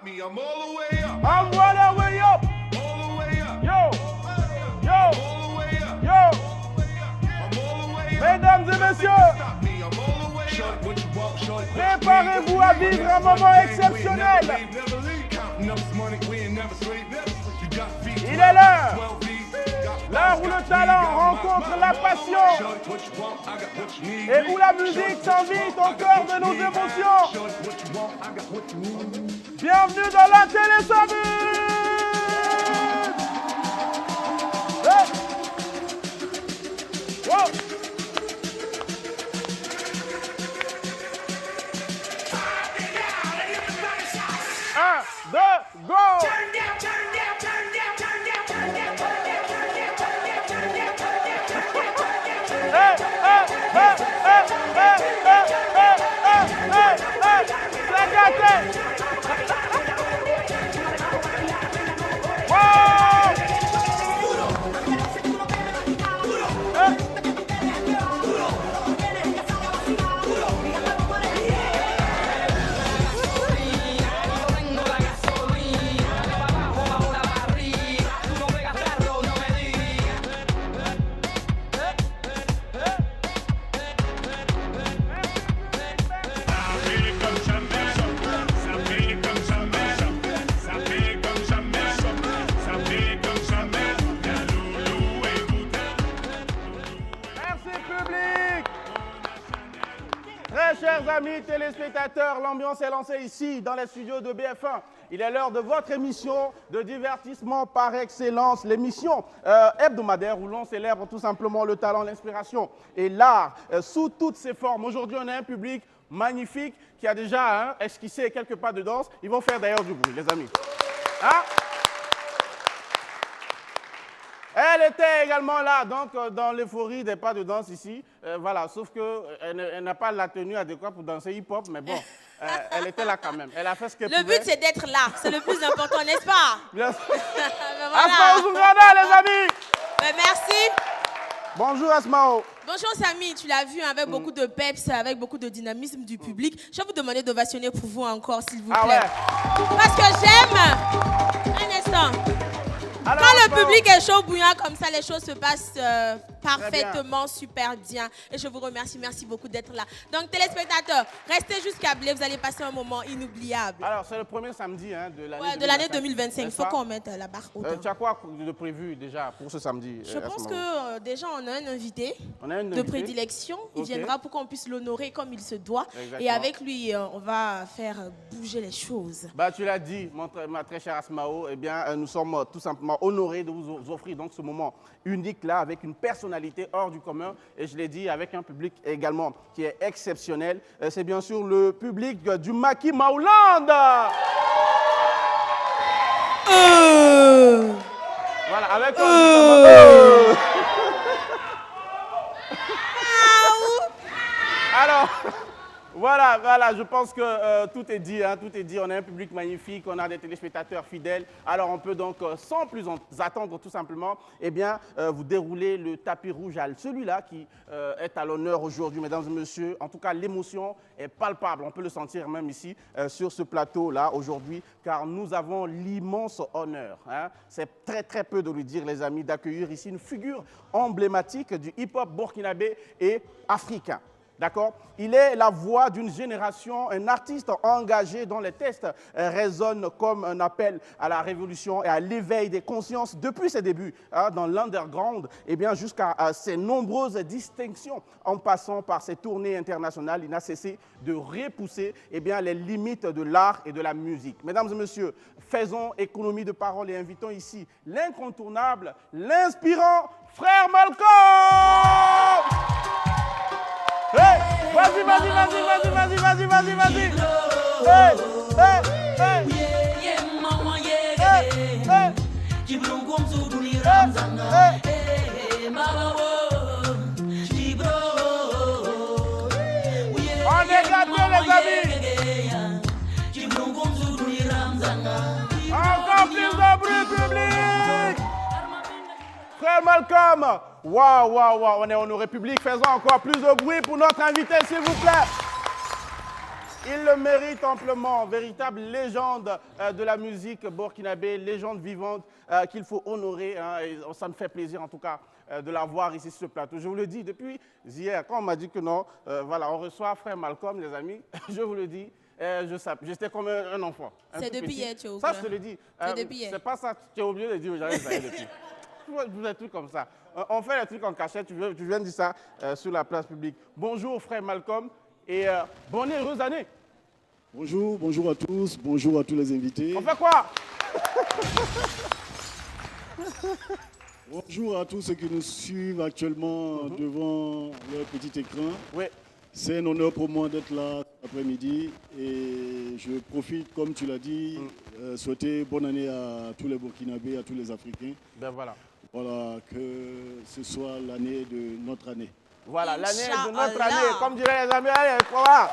I'm all the way up. Yo. Yo. Yo. Mesdames et messieurs, préparez-vous à vivre un moment exceptionnel. Il est l'heure où le talent rencontre la passion et où la musique s'invite au cœur de nos émotions. Bienvenue dans la Télé-Sabine. Hey. Wow. 1, 2, go! Chers amis téléspectateurs, l'ambiance est lancée ici, dans les studios de BF1. Il est l'heure de votre émission de divertissement par excellence, l'émission hebdomadaire où l'on célèbre tout simplement le talent, l'inspiration et l'art sous toutes ses formes. Aujourd'hui, on a un public magnifique qui a déjà esquissé quelques pas de danse. Ils vont faire d'ailleurs du bruit, les amis. Elle était également là, donc dans l'euphorie des pas de danse ici. Voilà, sauf qu'elle n'a pas la tenue adéquate pour danser hip-hop, mais bon, elle était là quand même. Elle a fait ce qu'elle pouvait. Le but, c'est d'être là. C'est le plus important, n'est-ce pas? Bien sûr. Voilà. Asmao Zungana, les amis. Merci. Bonjour, Asmao. Bonjour, Samy. Tu l'as vu avec beaucoup de peps, avec beaucoup de dynamisme du public. Je vais vous demander d'ovationner pour vous encore, s'il vous plaît. Ouais. Parce que j'aime. Un instant. Alors, quand le public est chaud bouillant comme ça, les choses se passent parfaitement, super bien. Et je vous remercie, merci beaucoup d'être là. Donc, téléspectateurs, restez jusqu'à Blé, vous allez passer un moment inoubliable. Alors, c'est le premier samedi de l'année 2025. Il faut qu'on mette la barre haute. Tu as quoi de prévu déjà pour ce samedi? Je pense que déjà, on a un invité de prédilection. Il viendra pour qu'on puisse l'honorer comme il se doit. Exactement. Et avec lui, on va faire bouger les choses. Bah, tu l'as dit, ma très chère Asmao, eh bien, nous sommes tout simplement honorés de vous offrir donc ce moment unique là avec une personnalité hors du commun et je l'ai dit avec un public également qui est exceptionnel. C'est bien sûr le public du Maki Mauland. Voilà, avec Alors, voilà, je pense que tout est dit, tout est dit. On a un public magnifique, on a des téléspectateurs fidèles. Alors, on peut donc, sans plus attendre tout simplement, eh bien, vous dérouler le tapis rouge à celui-là qui est à l'honneur aujourd'hui, mesdames et messieurs. En tout cas, l'émotion est palpable. On peut le sentir même ici, sur ce plateau-là, aujourd'hui, car nous avons l'immense honneur, c'est très, très peu de lui dire, les amis, d'accueillir ici une figure emblématique du hip-hop burkinabé et africain. D'accord? Il est la voix d'une génération, un artiste engagé dont les textes résonnent comme un appel à la révolution et à l'éveil des consciences depuis ses débuts dans l'underground et bien jusqu'à ses nombreuses distinctions en passant par ses tournées internationales. Il n'a cessé de repousser eh bien, les limites de l'art et de la musique. Mesdames et messieurs, faisons économie de parole et invitons ici l'incontournable, l'inspirant Frère Malcolm! Hey, vas-y. On est gâtés, les amis. Encore plus de bruit public. Frère Malcolm. Waouh, on est honoré public. Faisons encore plus de bruit pour notre invité, s'il vous plaît. Il le mérite amplement, véritable légende de la musique burkinabé, légende vivante qu'il faut honorer. Hein, et ça me fait plaisir en tout cas de la voir ici sur ce plateau. Je vous le dis depuis hier, quand on m'a dit que non, voilà, on reçoit frère Malcolm, les amis, je vous le dis. J'étais comme un enfant. C'est depuis hier, tu es au Ça, je te le dis. C'est pas ça, tu es obligé de dire aux gens, ça y est depuis. Des trucs comme ça. On fait les trucs en cachette, tu viens de dire ça sur la place publique. Bonjour frère Malcolm et bonne et heureuse année. Bonjour, bonjour à tous, bonjour à tous les invités. On fait quoi? Bonjour à tous ceux qui nous suivent actuellement devant leur petit écran. Oui. C'est un honneur pour moi d'être là cet après-midi et je profite, comme tu l'as dit, souhaiter bonne année à tous les Burkinabés, à tous les Africains. Ben voilà. Voilà, que ce soit l'année de notre année. Voilà, l'année de notre Inch'Allah. année, comme diraient les amis, allez, voilà.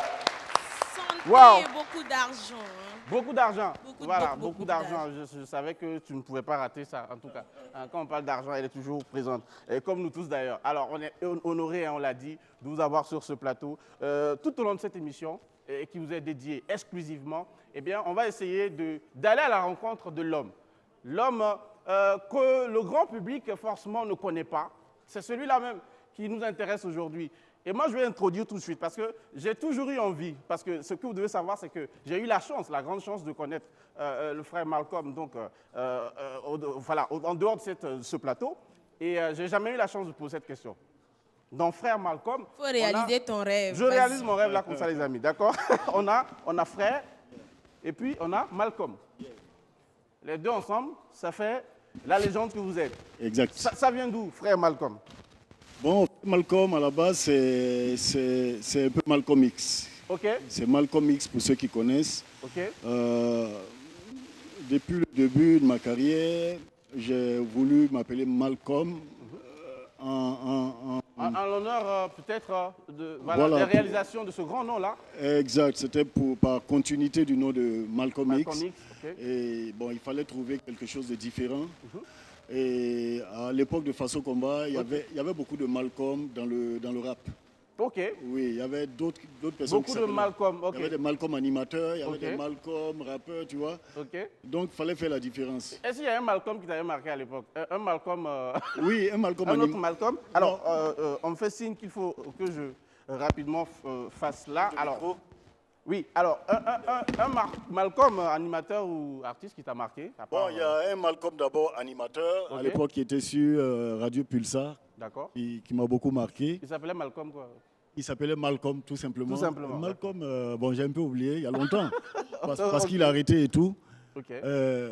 Santé Wow. et beaucoup d'argent. Hein. Beaucoup d'argent. Voilà, Beaucoup beaucoup d'argent. Je savais que tu ne pouvais pas rater ça, en tout cas. Quand on parle d'argent, elle est toujours présente. Et comme nous tous d'ailleurs. Alors, on est honorés, on l'a dit, de vous avoir sur ce plateau. Tout au long de cette émission, qui vous est dédiée exclusivement, eh bien, on va essayer d'aller à la rencontre de l'homme. L'homme que le grand public, forcément, ne connaît pas. C'est celui-là même qui nous intéresse aujourd'hui. Et moi, je vais introduire tout de suite parce que j'ai toujours eu envie, parce que ce que vous devez savoir, c'est que j'ai eu la chance, la grande chance de connaître le frère Malcolm, donc voilà, en dehors de ce plateau, et je n'ai jamais eu la chance de poser cette question. Donc, frère Malcolm... Il faut réaliser ton rêve. Je réalise mon rêve là, comme ça, les amis, d'accord? on a frère, et puis on a Malcolm. Les deux ensemble, ça fait la légende que vous êtes. Exact. Ça vient d'où, frère Malcolm? Bon, Malcolm, à la base, c'est un peu Malcolm X. OK. C'est Malcolm X pour ceux qui connaissent. OK. Depuis le début de ma carrière, j'ai voulu m'appeler Malcolm En l'honneur peut-être Voilà, des réalisations de ce grand nom-là. Exact, c'était par continuité du nom de Malcolm X. Malcolm X, ok. Et bon, il fallait trouver quelque chose de différent. Et à l'époque de Faso Combat, il y avait beaucoup de Malcolm dans le rap. OK. Oui, il y avait d'autres personnes. Beaucoup de Malcolm, OK. Il y avait des Malcolm animateurs, il y avait Ok. des Malcolm rappeurs, tu vois. OK. Donc, il fallait faire la différence. Est-ce qu'il y a un Malcolm qui t'avait marqué à l'époque? Un Malcolm... Oui, un Malcolm un autre animateur. Malcolm? Alors, on me fait signe qu'il faut que je rapidement fasse là. Alors, oui, alors, Malcolm animateur ou artiste qui t'a marqué? Bon, il y a un Malcolm d'abord animateur, Ok. à l'époque qui était sur Radio Pulsar, D'accord. qui m'a beaucoup marqué. Il s'appelait Malcolm quoi? Il s'appelait Malcolm, tout simplement. Tout simplement. Malcolm, bon, j'ai un peu oublié, il y a longtemps, parce qu'il a arrêté et tout. OK.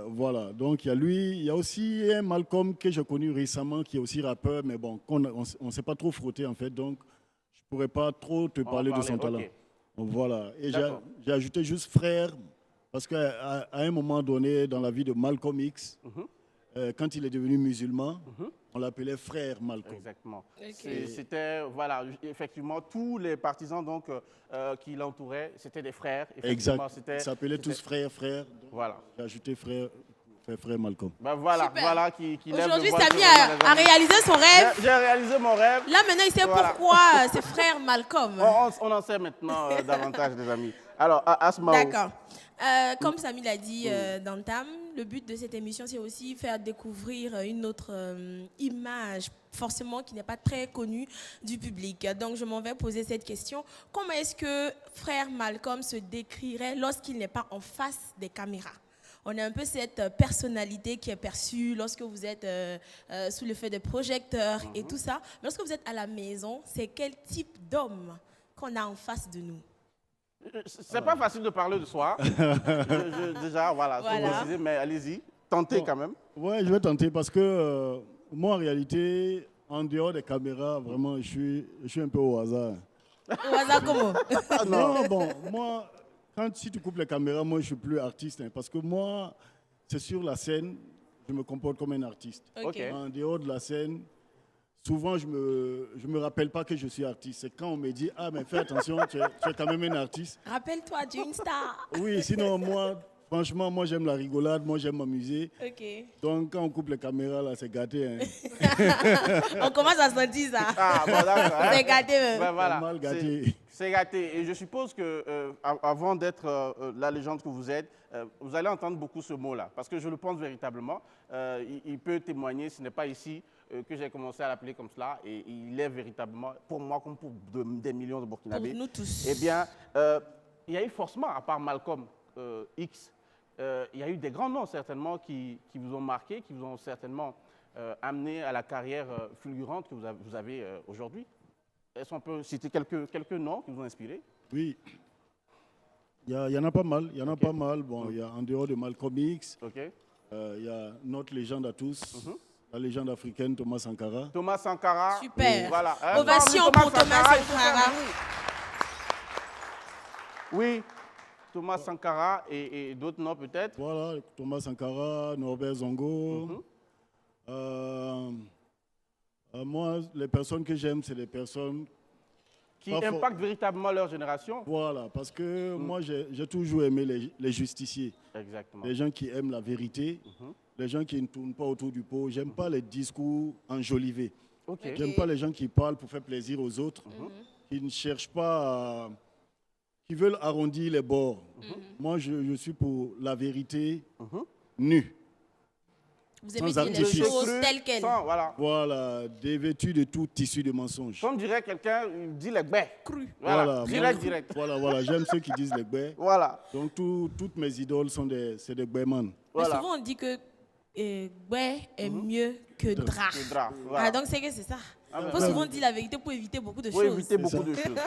Voilà, donc il y a lui, il y a aussi un Malcolm que j'ai connu récemment, qui est aussi rappeur, mais bon, on ne s'est pas trop frotté en fait, donc je ne pourrais pas trop te parler de son talent. OK. Donc, voilà, et D'accord. j'ai ajouté juste frère, parce qu'à un moment donné dans la vie de Malcolm X, quand il est devenu musulman, on l'appelait frère Malcolm. Exactement. Ok. C'était, voilà, effectivement, tous les partisans donc, qui l'entouraient, c'était des frères. Effectivement, Exact, ils s'appelaient tous frère. Donc, Voilà. j'ai ajouté frère Malcolm. Ben voilà, Super. voilà qui lève le Aujourd'hui, voile Samy sur les a amis. réalisé son rêve. J'ai réalisé mon rêve. Là, maintenant, il sait Voilà. pourquoi c'est frère Malcolm. On en sait maintenant davantage, les amis. Alors, Asma. D'accord. Comme Samy l'a dit d'entame, le but de cette émission, c'est aussi faire découvrir une autre image, forcément qui n'est pas très connue du public. Donc, je m'en vais poser cette question. Comment est-ce que frère Malcolm se décrirait lorsqu'il n'est pas en face des caméras? On a un peu cette personnalité qui est perçue lorsque vous êtes sous le feu des projecteurs et tout ça. Mais lorsque vous êtes à la maison, c'est quel type d'homme qu'on a en face de nous? C'est pas facile de parler de soi. Déjà, voilà, faut Voilà. préciser, mais allez-y, tentez quand même. Ouais, je vais tenter parce que moi, en réalité, en dehors des caméras, vraiment, je suis un peu au hasard. Au hasard comment? Non, bon, moi, si tu coupes les caméras, moi, je suis plus artiste. Hein, parce que moi, c'est sur la scène, je me comporte comme un artiste. Ok. En dehors de la scène, souvent, je me rappelle pas que je suis artiste. C'est quand on me dit, ah, mais fais attention, tu es quand même un artiste. Rappelle-toi d'une star. Oui, sinon, moi, Franchement, moi, j'aime la rigolade, moi, j'aime m'amuser. Ok. Donc, quand on coupe les caméras, là, c'est gâté. Hein. On commence à sentir ça. Ah, bon, d'accord. C'est gâté même. Ben, voilà. C'est mal gâté. C'est gâté. Et je suppose que avant d'être la légende que vous êtes, vous allez entendre beaucoup ce mot-là. Parce que je le pense véritablement. Il peut témoigner, ce n'est pas ici que j'ai commencé à l'appeler comme cela. Et il est véritablement, pour moi, comme pour des millions de Burkinabés. Pour nous tous. Eh bien, il y a eu forcément, à part Malcolm X, il y a eu des grands noms certainement qui vous ont marqué, qui vous ont certainement amené à la carrière fulgurante que vous avez aujourd'hui. Est-ce qu'on peut citer quelques noms qui vous ont inspiré? Oui. Il y en a pas mal. Il y en a pas mal. Bon, il y a en dehors de Malcolm X, il y a notre légende à tous, la légende africaine Thomas Sankara. Thomas Sankara. Super. Voilà. Ovation pour Thomas Sankara. Oui, Thomas Sankara et d'autres noms peut-être. Voilà, Thomas Sankara, Norbert Zongo. Moi, les personnes que j'aime, c'est les personnes qui impactent véritablement leur génération. Voilà, parce que moi, j'ai toujours aimé les justiciers. Exactement. Les gens qui aiment la vérité, les gens qui ne tournent pas autour du pot. J'aime pas les discours enjolivés. J'aime pas les gens qui parlent pour faire plaisir aux autres, qui ne cherchent pas qui veulent arrondir les bords. Moi, je suis pour la vérité nue. Vous aimez dire les choses telles quelles. Voilà, dévêtues de tout tissu de mensonges. Comme dirait quelqu'un, il dit les baies. Cru. Voilà, direct. Voilà, j'aime ceux qui disent les baies. Voilà. Donc, toutes mes idoles sont des baiemans. Voilà. Mais souvent, on dit que baie est mieux que drap. Voilà. Ah, donc, c'est que c'est ça. Il faut souvent dire la vérité pour éviter beaucoup de choses. Pour éviter beaucoup de choses.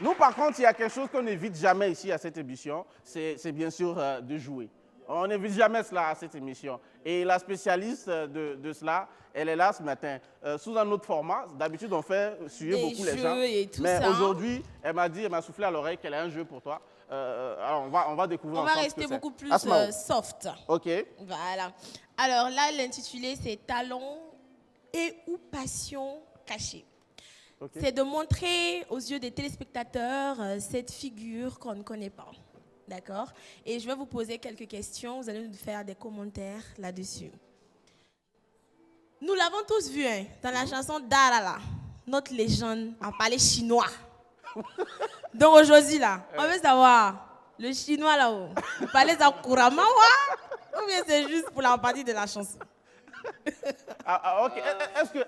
Nous, par contre, il y a quelque chose qu'on n'évite jamais ici à cette émission, c'est bien sûr de jouer. On n'évite jamais cela à cette émission. Et la spécialiste de cela, elle est là ce matin, sous un autre format. D'habitude, on fait suer beaucoup les gens. Et tout mais ça. Aujourd'hui, elle m'a soufflé à l'oreille qu'elle a un jeu pour toi. Alors, on va découvrir ensemble. On va rester beaucoup plus soft. OK. Voilà. Alors là, l'intitulé, c'est Talent et ou passion cachée. C'est de montrer aux yeux des téléspectateurs cette figure qu'on ne connaît pas. D'accord? Et je vais vous poser quelques questions. Vous allez nous faire des commentaires là-dessus. Nous l'avons tous vu hein, dans la chanson Darala. Notre légende en parlait chinois. Donc aujourd'hui, là, on veut savoir, le chinois là-haut, vous parlez ça couramment ou bien c'est juste pour la partie de la chanson? Ok.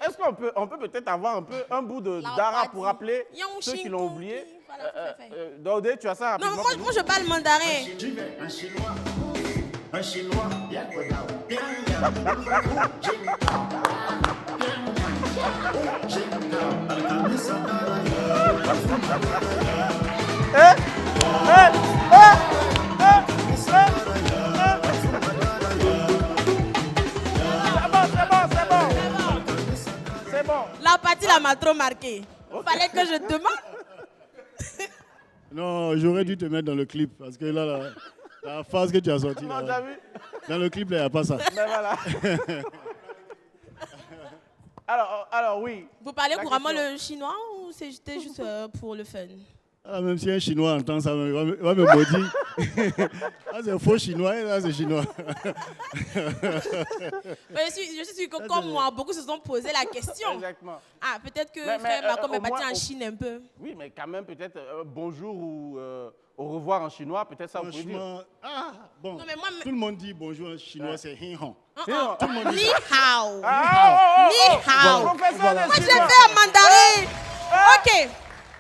Est-ce qu'on peut peut-être avoir un bout de Dara pour rappeler ceux qui l'ont oublié? Dodé, tu as ça rapidement? Non, moi je parle mandarin. Un chinois, C'est bon. La partie là m'a trop marqué. Il fallait que je demande. Non, j'aurais dû te mettre dans le clip parce que là, la phase que tu as sortie, non, là, vu dans le clip, il n'y a pas ça. Mais voilà. alors, oui. Vous parlez couramment le chinois ou c'était juste pour le fun? Ah, même si un chinois entend ça, il va me maudire. Ah, c'est faux chinois, là, c'est chinois. Je suis sûre que comme moi, beaucoup se sont posé la question. Exactement. Ah, peut-être que frère Malcolm est parti en Chine un peu. Oui, mais quand même, peut-être bonjour ou au revoir en chinois, peut-être ça vous pouvez dire. Ah, bon. Non, mais moi, tout le monde dit bonjour en chinois, c'est hin hao. Tout le monde dit ni hao. Ni hao. Moi, je l'ai fait en mandarin. OK.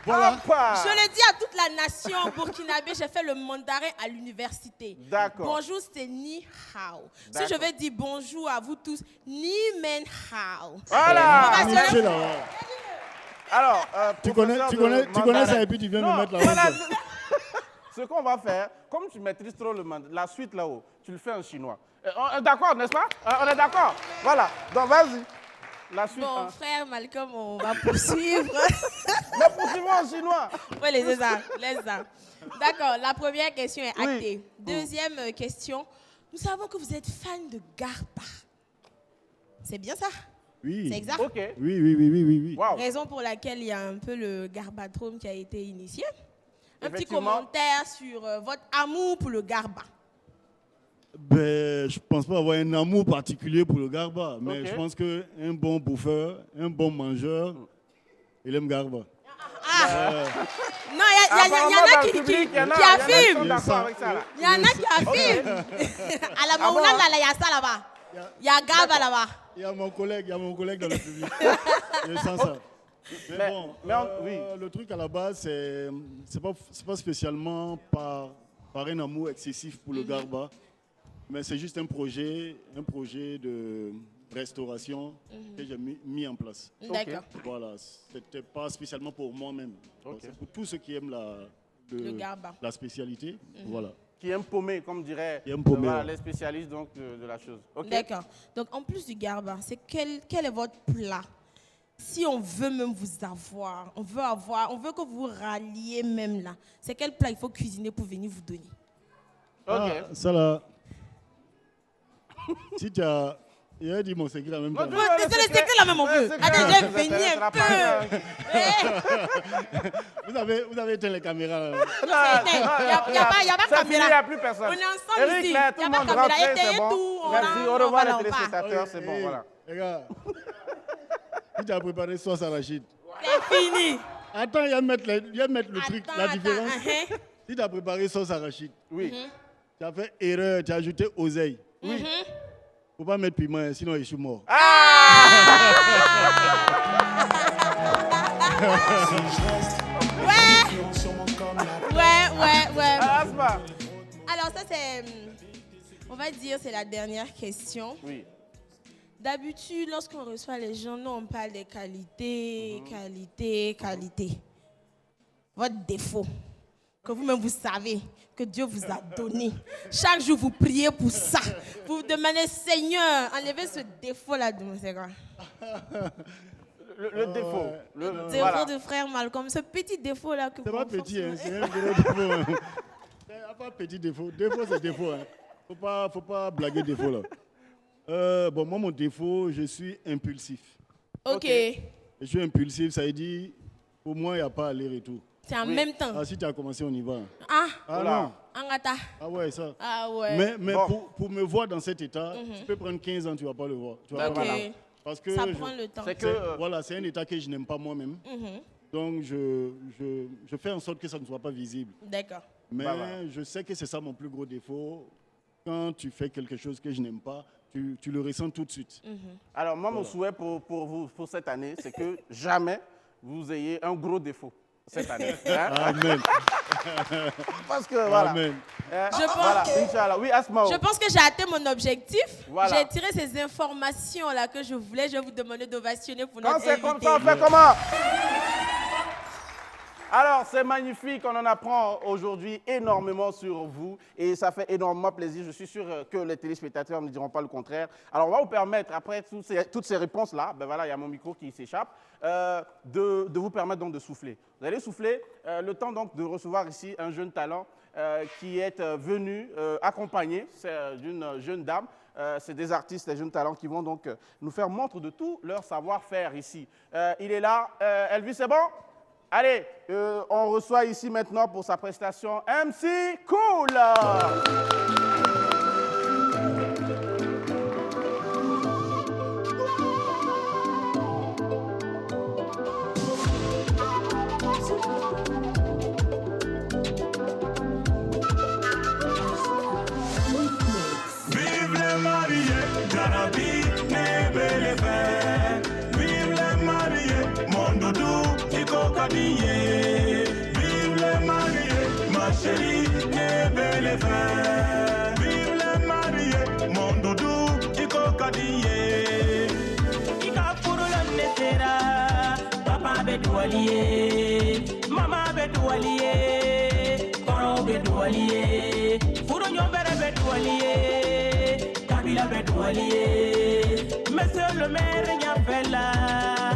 Voilà. Je le dis à toute la nation burkinabé, j'ai fait le mandarin à l'université. D'accord. Bonjour, c'est ni hao. Si je veux dire bonjour à vous tous, ni men hao. Voilà. Alors, tu connais ça et puis tu viens me mettre la honte. Ce qu'on va faire, comme tu maîtrises trop le mandarin, la suite là-haut, tu le fais en chinois. D'accord, n'est-ce pas? On est d'accord? Voilà. Donc, vas-y. La suite, bon, frère Malcolm, on va poursuivre. Mais poursuivons en chinois. Oui, laissez ça. D'accord, la première question est actée. Oui. Deuxième question. Nous savons que vous êtes fan de Garba. C'est bien ça? Oui. C'est exact? Okay. Oui. Wow. Raison pour laquelle il y a un peu le Garbatrome qui a été initié. Un petit commentaire sur votre amour pour le garba. Ben, je ne pense pas avoir un amour particulier pour le garba, mais je pense qu'un bon bouffeur, un bon mangeur, il aime garba. Non, il y en a qui affirment. Il y en a qui affirment. À la Maoula, il y a ça là-bas. Il y a garba là-bas. Il y a mon collègue dans le public. Je sens ça. Mais bon, le truc à la base, c'est pas spécialement par un amour excessif pour le garba, mais c'est juste un projet de restauration que j'ai mis en place. D'accord. Voilà, c'était pas spécialement pour moi-même. C'est pour tous ceux qui aiment la spécialité. Voilà. Qui aime paumer, comme dirait les spécialistes donc, de la chose. D'accord. Donc, en plus du garba, quel est votre plat? Si on veut même vous avoir, on veut que vous ralliez même là. C'est quel plat il faut cuisiner pour venir vous donner? Ça là. Si tu as... Il a dit mon secret en même temps. C'est le secret là même, mon vieux. Attends, je vais venir un peu. Vous avez éteint les caméras là. Il n'y a pas de caméra. Il n'y a plus personne. On est ensemble ici. Il n'y a pas de caméra. C'est bon. Merci, au revoir les téléspectateurs, c'est bon, voilà. Les gars, si tu as préparé sauce arachide. C'est fini. Attends, il y a mettre le truc, la différence. Si tu as préparé sauce arachide, oui. Tu as fait erreur, tu as ajouté oseille. Oui. Faut pas mettre piment, sinon je suis mort. Ouais. Alors ça c'est, on va dire, c'est la dernière question. Oui. D'habitude, lorsqu'on reçoit les gens, nous on parle des qualités, qualités. Votre défaut, que vous-même vous savez, que Dieu vous a donné. Chaque jour, vous priez pour ça. Vous demandez, Seigneur, enlevez ce défaut-là de mon Seigneur. Le défaut. Le défaut de frère Malcolm, ce petit défaut-là que vous... C'est pas petit, hein, c'est un gros défaut. C'est pas petit défaut. Défaut, c'est défaut. Hein. Faut pas blaguer défaut, là. Bon, moi, mon défaut, je suis impulsif. Ok. Je suis impulsif, ça veut dire, pour moi, il n'y a pas aller-retour. C'est en même temps. Ah, si tu as commencé, on y va. Non. Ah ouais, ça. Ah ouais. Mais bon. pour me voir dans cet état, tu peux prendre 15 ans, tu ne vas pas le voir. Tu vas pas Parce que ça prend le temps. Voilà, c'est un état que je n'aime pas moi-même. Donc, je fais en sorte que ça ne soit pas visible. D'accord. Mais je sais que c'est ça mon plus gros défaut. Quand tu fais quelque chose que je n'aime pas, tu le ressens tout de suite. Alors, moi, mon souhait pour vous, pour cette année, c'est que jamais vous ayez un gros défaut cette année. Hein? Amen. Parce que, voilà. Amen. Inch'Allah. Oui, Asmao. Je pense que j'ai atteint mon objectif. Voilà. J'ai tiré ces informations-là que je voulais. Je vais vous demander d'ovationner pour notre invité. Quand c'est comme ça, on fait comment? Alors, c'est magnifique, on en apprend aujourd'hui énormément sur vous et ça fait énormément plaisir. Je suis sûr que les téléspectateurs ne diront pas le contraire. Alors, on va vous permettre, après toutes ces réponses-là, ben voilà, il y a mon micro qui s'échappe, de vous permettre donc de souffler. Vous allez souffler le temps donc de recevoir ici un jeune talent qui est venu accompagné d'une jeune dame. C'est des artistes, des jeunes talents qui vont donc nous faire montre de tout leur savoir-faire ici. Il est là. Elvis, c'est bon? Allez, on reçoit ici maintenant pour sa prestation MC Cool. Vive les mariés, Jarabi, Nebele Fer. Vive les mariés, mon doudou, Iko Kadie. Vive les mariés, ma chérie, Nebele Fer. Vive les mariés, mon doudou, Iko Kadie. Ika Furula Netera, Papa Bedoualier, Mama Bedoualier, Koro Bedoualier, Furonyo Bedoualier, Kabila Bedoualier, Monsieur le maire Nyafela,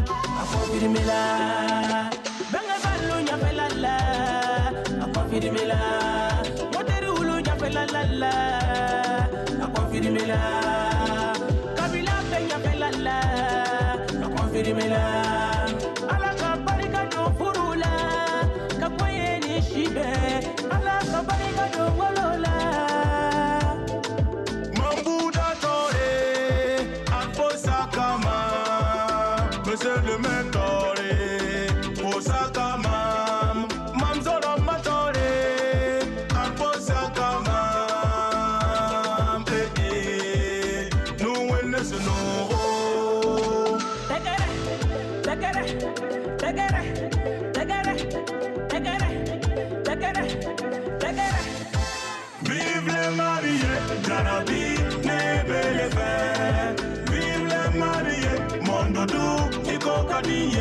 a confirmé là, Bengabalou Nyafela là, a confirmé là, Moteroulou Nyafela là, a confirmé là, Kabila Nyafela là, a confirmé là, Alaka Barika no Furula, Kapoye ni Shibe. le mentore, Osaka mam, mamzoro matore, Osaka mam, nous on est no. Vive les mariés, Jarabi, Nebele Fer. Vive les mariés, mon doudou, Iko Kadie.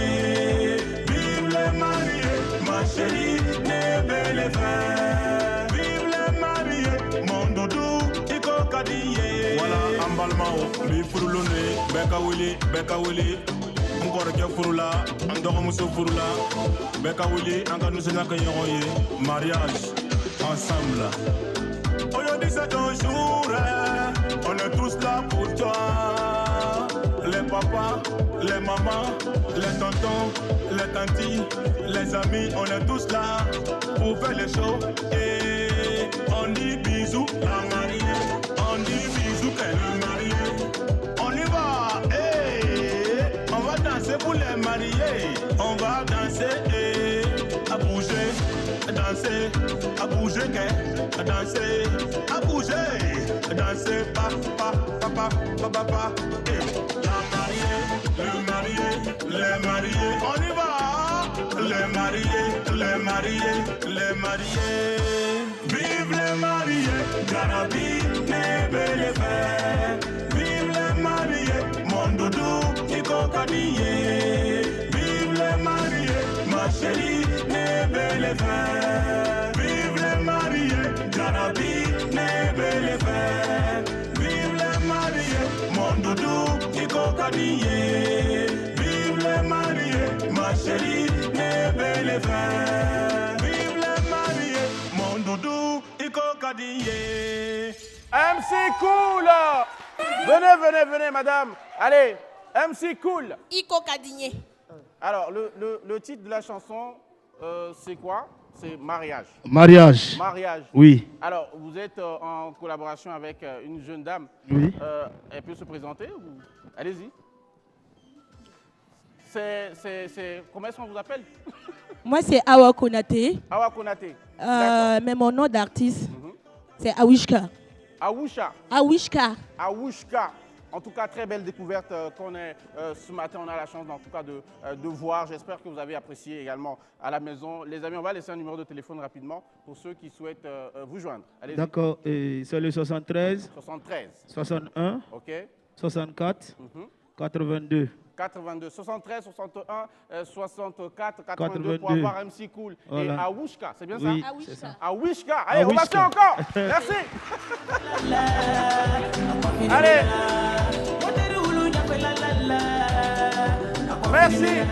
Vive les mariés, ma chérie, Nebele Fer. Vive les mariés, mon doudou, Iko Kadie. Voilà, Ambalmao, mi furulone, Beka Willy. Encore que furula, Andoromuso furula, Beka Willy, Anganusena Kayoye, mariage, ensemble. Aujourd'hui c'est ton jour, on est tous là pour toi. Les papas, les mamans, les tontons, les tantis, les amis, on est tous là pour faire les shows. Et on dit bisous la mariée, on dit bisous qu'elle est mariée. On y va, on va danser pour les mariés. On va danser, à bouger, à danser, à bouger, à danser, à bouger, à danser, papa. La mariée, le marié, les mariés, on y va. Les mariés, les mariés, les mariés. Vive les mariés, Jarabi, Nebele Fer. Vive les mariés, mon doudou, Iko Kadie. Vive les mariés, ma chérie, Nebele Fer. Vive les mariés, Jarabi, Nebele Fer. Vive les mariés, mon doudou, Iko Kadie. Vive les mariés, ma chérie, Nebele Fer. Vive les mariés, mon doudou, Iko Kadie. MC Cool. Venez, madame. Allez, MC Cool. Iko Kadie. Alors, le titre de la chanson, c'est quoi? C'est Mariage. Mariage. Mariage. Oui. Alors, vous êtes en collaboration avec une jeune dame. Oui. Elle peut se présenter ou... Allez-y. Comment est-ce qu'on vous appelle? Moi, c'est Awa Konate. Awa Konate. Mais mon nom d'artiste, c'est Awishka. Awusha. Awishka. Awushka. En tout cas, très belle découverte qu'on est ce matin. On a la chance, en tout cas, de voir. J'espère que vous avez apprécié également à la maison. Les amis, on va laisser un numéro de téléphone rapidement pour ceux qui souhaitent vous joindre. D'accord. C'est le 73. 73. 61. OK. 64. 82. 82, 73, 61, 64, 82 pour avoir MC Cool. Voilà. Et Awushka, c'est bien ça? Oui, Awishka. Awushka. Allez, on va faire encore. Merci. Allez. Merci.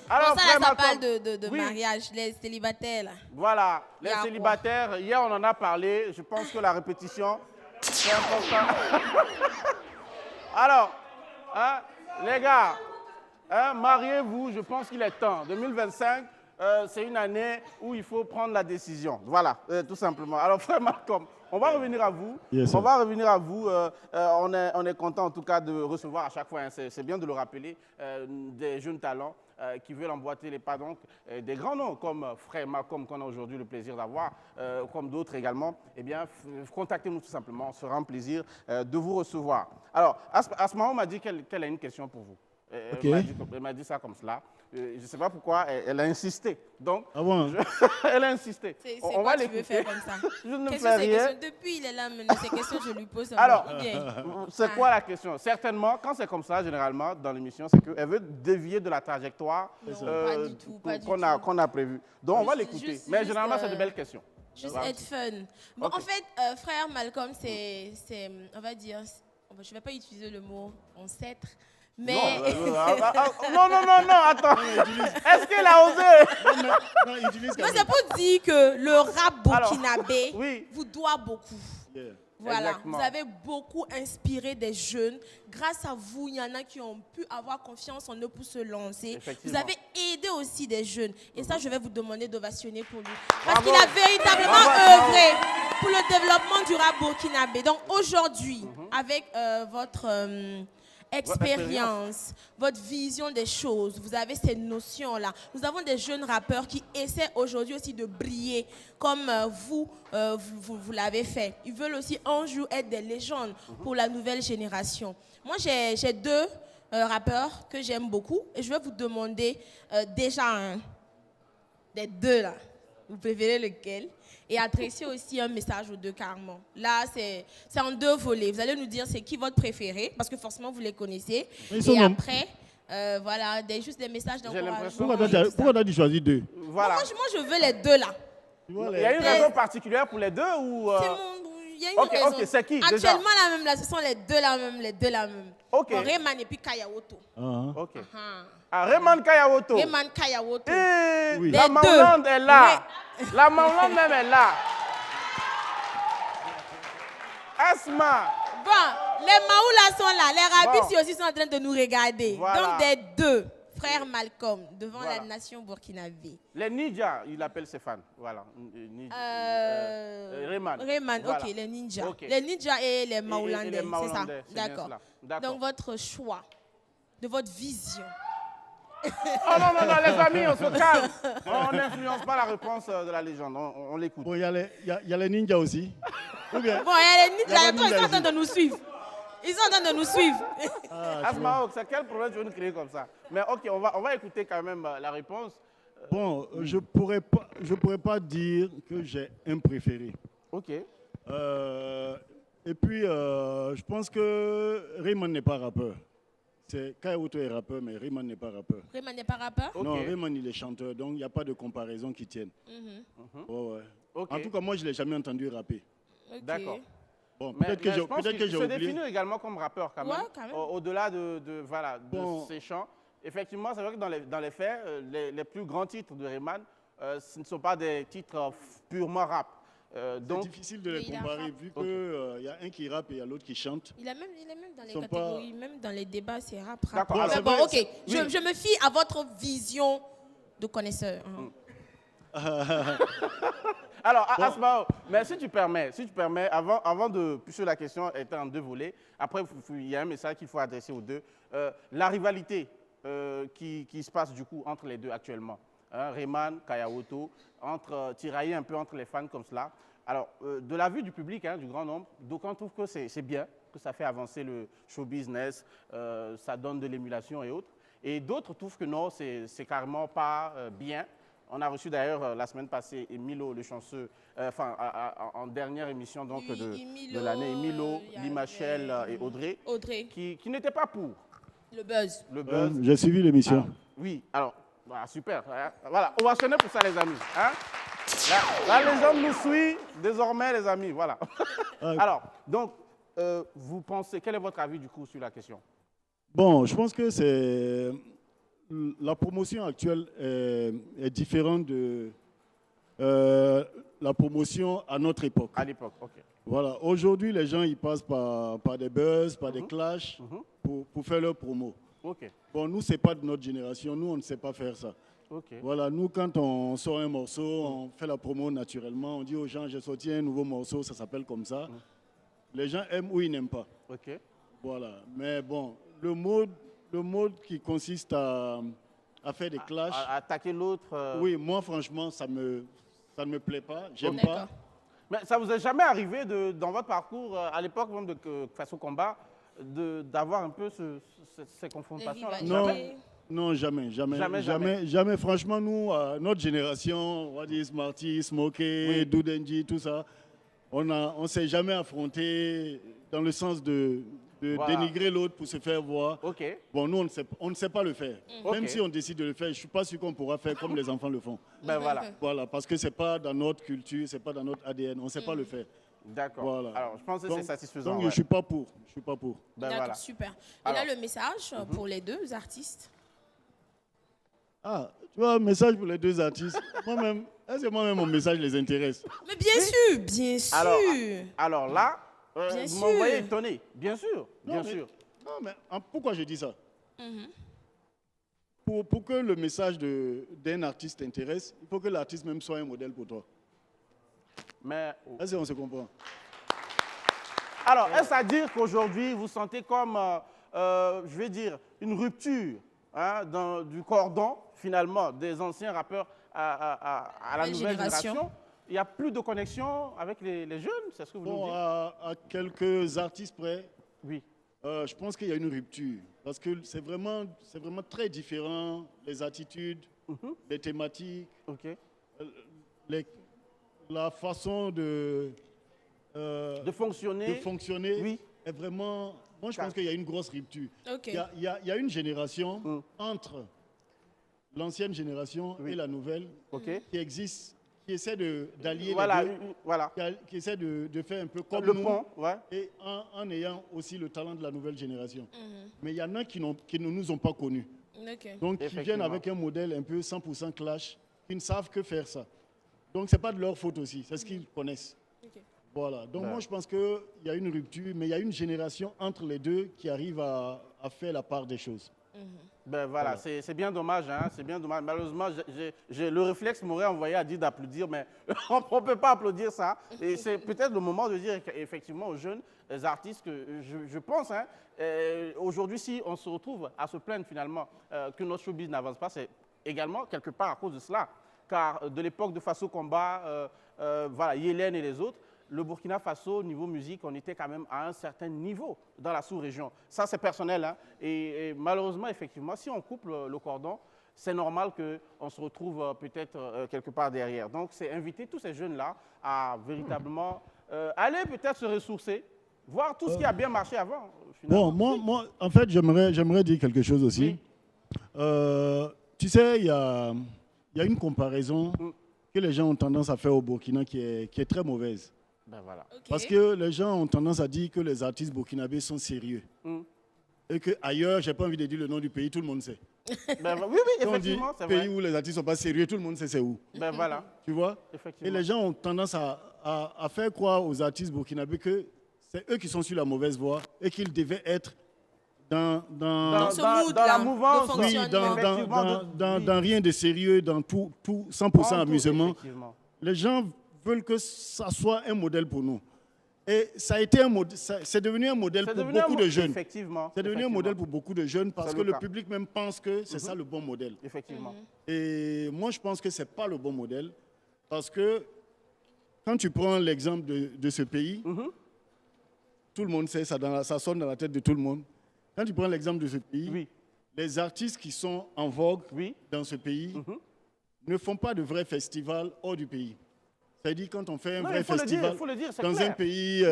Alors, ça, là, ça parle de oui. Mariage, les célibataires. Là. Voilà, les célibataires. Hier, on en a parlé. Je pense que la répétition, c'est important. Alors, hein, les gars, hein, mariez-vous, je pense qu'il est temps. 2025, c'est une année où il faut prendre la décision. Voilà, tout simplement. Alors, frère Malcolm, on va revenir à vous. Yes, on va revenir à vous. On est content en tout cas de recevoir à chaque fois, hein, c'est bien de le rappeler, des jeunes talents qui veulent emboîter les pas, donc des grands noms comme frère Malcolm qu'on a aujourd'hui le plaisir d'avoir, comme d'autres également. Eh bien, contactez-nous tout simplement, on sera un plaisir de vous recevoir. Alors, à ce moment, on m'a dit qu'elle a une question pour vous. Okay. Elle m'a dit ça comme cela. Je ne sais pas pourquoi, elle a insisté. Donc, elle a insisté. C'est on quoi va tu veux faire comme ça? Je ne fais rien. Depuis, il est là, maintenant, ces questions, je lui pose. Alors, c'est quoi la question? Certainement, quand c'est comme ça, généralement, dans l'émission, c'est qu'elle veut dévier de la trajectoire qu'on a prévue. Donc, on va l'écouter. Mais généralement, c'est de belles questions. Juste être fun. Bon, okay. En fait, frère Malcolm, c'est, on va dire, je ne vais pas utiliser le mot ancêtre. Mais... Non, attends. Est-ce qu'elle a osé? Non, c'est pour dire que le rap burkinabé vous doit beaucoup. Yeah. Voilà, exactement. Vous avez beaucoup inspiré des jeunes. Grâce à vous, il y en a qui ont pu avoir confiance en eux pour se lancer. Vous avez aidé aussi des jeunes. Et ça, je vais vous demander d'ovationner pour lui. Parce qu'il a véritablement œuvré pour le développement du rap burkinabé. Donc aujourd'hui, avec votre expérience, votre vision des choses. Vous avez ces notions-là. Nous avons des jeunes rappeurs qui essaient aujourd'hui aussi de briller comme vous l'avez fait. Ils veulent aussi un jour être des légendes pour la nouvelle génération. Moi, j'ai deux rappeurs que j'aime beaucoup et je vais vous demander déjà un des deux là. Vous préférez lequel? Et adresser aussi un message aux deux carrément. Là, c'est en deux volets. Vous allez nous dire c'est qui votre préféré, parce que forcément vous les connaissez. Et après, voilà, juste des messages d'encouragement. Pourquoi tu as dû choisir deux? Voilà. Moi, je veux les deux là. Il y a une raison particulière pour les deux ou Il y a une raison. Ok, c'est qui déjà? Actuellement, là même, là, ce sont les deux là même. Ok. Rayman et puis Kayawoto. Ok. Rayman Kayawoto. Rayman Kayawoto. Oui. La Maulande est là. La Maulande même est là. Asma. Bon, les Maoulas sont là. Les Rabis aussi sont en train de nous regarder. Voilà. Donc, des deux frères Malcolm devant la nation burkinabé. Les ninjas, il appelle ses fans. Voilà. Rayman. Rayman, Voilà. ok, les ninjas. Okay. Les ninjas et les Maoulandais, c'est ça. Maoulandais, c'est bien D'accord. cela. D'accord. Donc, votre choix, de votre vision. Oh non, les amis, on se calme. On n'influence pas la réponse de la légende. On l'écoute. Bon, il y a les ninjas aussi. Bon, il y a les ninjas, ils sont en train de nous suivre. Ils sont en train de nous suivre. Asma, c'est quel problème tu veux nous créer comme ça? Mais ok, on va écouter quand même la réponse. Bon, je pourrais pas dire que j'ai un préféré. Ok. Et puis, je pense que Rayman n'est pas rappeur. Kayawoto est rappeur, mais Rayman n'est pas rappeur. Rayman n'est pas rappeur? Ok. Non, Rayman, il est chanteur, donc il n'y a pas de comparaison qui tienne. Ouais. Ok. En tout cas, moi, je ne l'ai jamais entendu rapper. Ok. D'accord. Bon, Mais peut-être que je pense qu'il j'ai se oublié. définit également comme rappeur quand même. Ouais, quand même. Au-delà de ses chants. Effectivement, c'est vrai que dans les faits, les plus grands titres de Rayman, ce ne sont pas des titres purement rap. C'est difficile de les comparer, vu qu'il y a un qui rappe et il y a l'autre qui chante. Il est même dans les catégories, même dans les débats, c'est rap. D'accord. Bon, Alors, c'est Bon, vrai, ok, je me fie à votre vision de connaisseur. Alors, Asmao, mais si tu permets, avant de, puisque la question était en deux volets, après, il y a un message qu'il faut adresser aux deux. La rivalité qui se passe du coup entre les deux actuellement, Rayman, Kayawoto, tirailler un peu entre les fans comme cela. Alors, de la vue du public, du grand nombre, d'aucuns trouvent que c'est bien, que ça fait avancer le show business, ça donne de l'émulation et autres. Et d'autres trouvent que non, c'est carrément pas bien. On a reçu d'ailleurs la semaine passée Emilo le chanceux, en dernière émission donc, de l'année, Emilo, Limachel et Audrey. Qui n'étaient pas pour. Le buzz. J'ai suivi l'émission. Oui, alors, voilà, super. Voilà, ovationné pour ça les amis. La légende nous suit désormais les amis, voilà. Alors, donc, vous pensez, quel est votre avis du coup sur la question? Bon, je pense que c'est... La promotion actuelle est différente de la promotion à notre époque. À l'époque, ok. Voilà. Aujourd'hui, les gens ils passent par des buzz, par des clashs pour faire leur promo. Ok. Bon, nous, ce n'est pas de notre génération. Nous, on ne sait pas faire ça. Okay. Voilà, nous, quand on sort un morceau, on fait la promo naturellement. On dit aux gens, j'ai sorti un nouveau morceau, ça s'appelle comme ça. Les gens aiment ou ils n'aiment pas. Ok. Voilà. Mais bon, le mode qui consiste à faire des clashs. À attaquer l'autre. Oui, moi, franchement, ça ne me plaît pas. J'aime pas. Mais ça vous est jamais arrivé, dans votre parcours, à l'époque même face au combat, d'avoir un peu ces confrontations-là? Non, jamais. Franchement, nous, notre génération, on va dire Smarty, Smokey, Doudenji, tout ça, on ne s'est jamais affronté dans le sens de dénigrer l'autre pour se faire voir. Okay. Bon, nous, on ne sait pas le faire. Même si on décide de le faire, je ne suis pas sûr qu'on pourra faire comme les enfants le font. Ben voilà. Voilà, parce que ce n'est pas dans notre culture, ce n'est pas dans notre ADN, on ne sait pas le faire. D'accord. Voilà. Alors, je pense que c'est satisfaisant. Donc, je ne suis pas pour. D'accord, voilà. super. Et là, le message pour les deux artistes. Ah, tu vois, un message pour les deux artistes. Moi-même, est-ce que moi-même, mon message les intéresse? Mais bien sûr. Alors là, vous m'envoyez étonné. Bien sûr. Non, mais pourquoi je dis ça? Pour que le message d'un artiste t'intéresse, il faut que l'artiste même soit un modèle pour toi. Mais est-ce qu'on se comprend? Alors, est-ce à dire qu'aujourd'hui, vous sentez comme je vais dire, une rupture du cordon, finalement, des anciens rappeurs à la nouvelle génération. Il n'y a plus de connexion avec les jeunes, c'est ce que vous nous dites? À quelques artistes près, oui. Je pense qu'il y a une rupture. Parce que c'est vraiment très différent, les attitudes, les thématiques, la façon de fonctionner oui. est vraiment... Moi, je pense qu'il y a une grosse rupture. Okay. Il y a une génération entre l'ancienne génération et la nouvelle qui existe, qui essaie d'allier les deux, qui essaie de faire un peu comme le nous, pont, et en ayant aussi le talent de la nouvelle génération. Mais il y en a qui ne nous ont pas connus. Donc, qui viennent avec un modèle un peu 100% clash, qui ne savent que faire ça. Donc, ce n'est pas de leur faute aussi, c'est ce qu'ils connaissent. Voilà. Donc, moi, je pense qu'il y a une rupture, mais il y a une génération entre les deux qui arrive à faire la part des choses. Ben voilà, c'est bien dommage, hein, c'est bien dommage. Malheureusement, le réflexe m'aurait envoyé à dire d'applaudir, mais on ne peut pas applaudir ça. Et c'est peut-être le moment de dire effectivement aux jeunes artistes que je pense, hein, aujourd'hui, si on se retrouve à se plaindre finalement que notre showbiz n'avance pas, c'est également quelque part à cause de cela. Car de l'époque de Faso Combat, voilà, Yélène et les autres, le Burkina Faso, niveau musique, on était quand même à un certain niveau dans la sous-région. Ça, c'est personnel. Hein. Et malheureusement, effectivement, si on coupe le cordon, c'est normal qu'on se retrouve peut-être quelque part derrière. Donc, c'est inviter tous ces jeunes-là à véritablement aller peut-être se ressourcer, voir tout ce qui a bien marché avant. Bon, moi, en fait, j'aimerais dire quelque chose aussi. Oui. Tu sais, il y a une comparaison que les gens ont tendance à faire au Burkina qui est très mauvaise. Ben voilà. Parce que les gens ont tendance à dire que les artistes burkinabés sont sérieux. Et qu'ailleurs, je n'ai pas envie de dire le nom du pays, tout le monde sait. Ben, oui, effectivement, c'est vrai. Pays où les artistes ne sont pas sérieux, tout le monde sait c'est où. Ben voilà. Tu vois? Et les gens ont tendance à faire croire aux artistes burkinabés que c'est eux qui sont sur la mauvaise voie et qu'ils devaient être dans la mouvance, oui, dans rien de sérieux, dans tout 100% amusement. Les gens veulent que ça soit un modèle pour nous. Et ça a été c'est devenu un modèle pour beaucoup de jeunes. Effectivement. C'est devenu un modèle pour beaucoup de jeunes parce que le public même pense que c'est ça le bon modèle. Effectivement. Et moi, je pense que ce n'est pas le bon modèle parce que quand tu prends l'exemple de ce pays, tout le monde sait, ça sonne dans la tête de tout le monde. Quand tu prends l'exemple de ce pays, les artistes qui sont en vogue dans ce pays ne font pas de vrais festivals hors du pays. C'est-à-dire quand on fait un vrai festival dans un pays,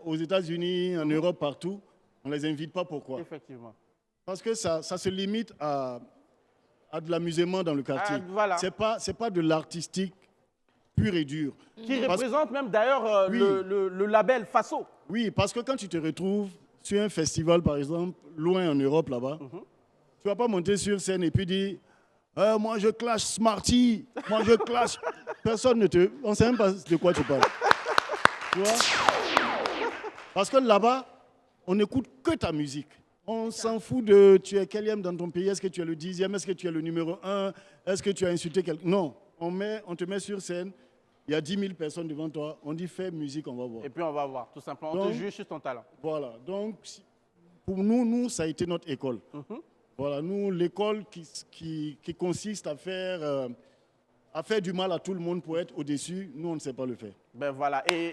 aux États-Unis, en Europe, partout, on ne les invite pas. Pourquoi? Effectivement. Parce que ça se limite à de l'amusement dans le quartier. Voilà. C'est pas de l'artistique pur et dur. Qui représente même d'ailleurs le label Faso. Oui, parce que quand tu te retrouves sur un festival, par exemple, loin en Europe, là-bas, tu ne vas pas monter sur scène et puis dire moi je clash Smarty, moi je clash. Personne on ne sait même pas de quoi tu parles. Tu vois? Parce que là-bas, on n'écoute que ta musique. On s'en fout de tu es quelième dans ton pays, est-ce que tu es le 10e, est-ce que tu es le numéro 1, est-ce que tu as insulté quelqu'un. Non, on te met sur scène, il y a 10 000 personnes devant toi, on dit fais musique, on va voir. Et puis on va voir, tout simplement, on te juge sur ton talent. Voilà, donc pour nous, ça a été notre école. Voilà, nous, l'école qui consiste à faire du mal à tout le monde pour être au-dessus, nous, on ne sait pas le faire. Ben voilà, et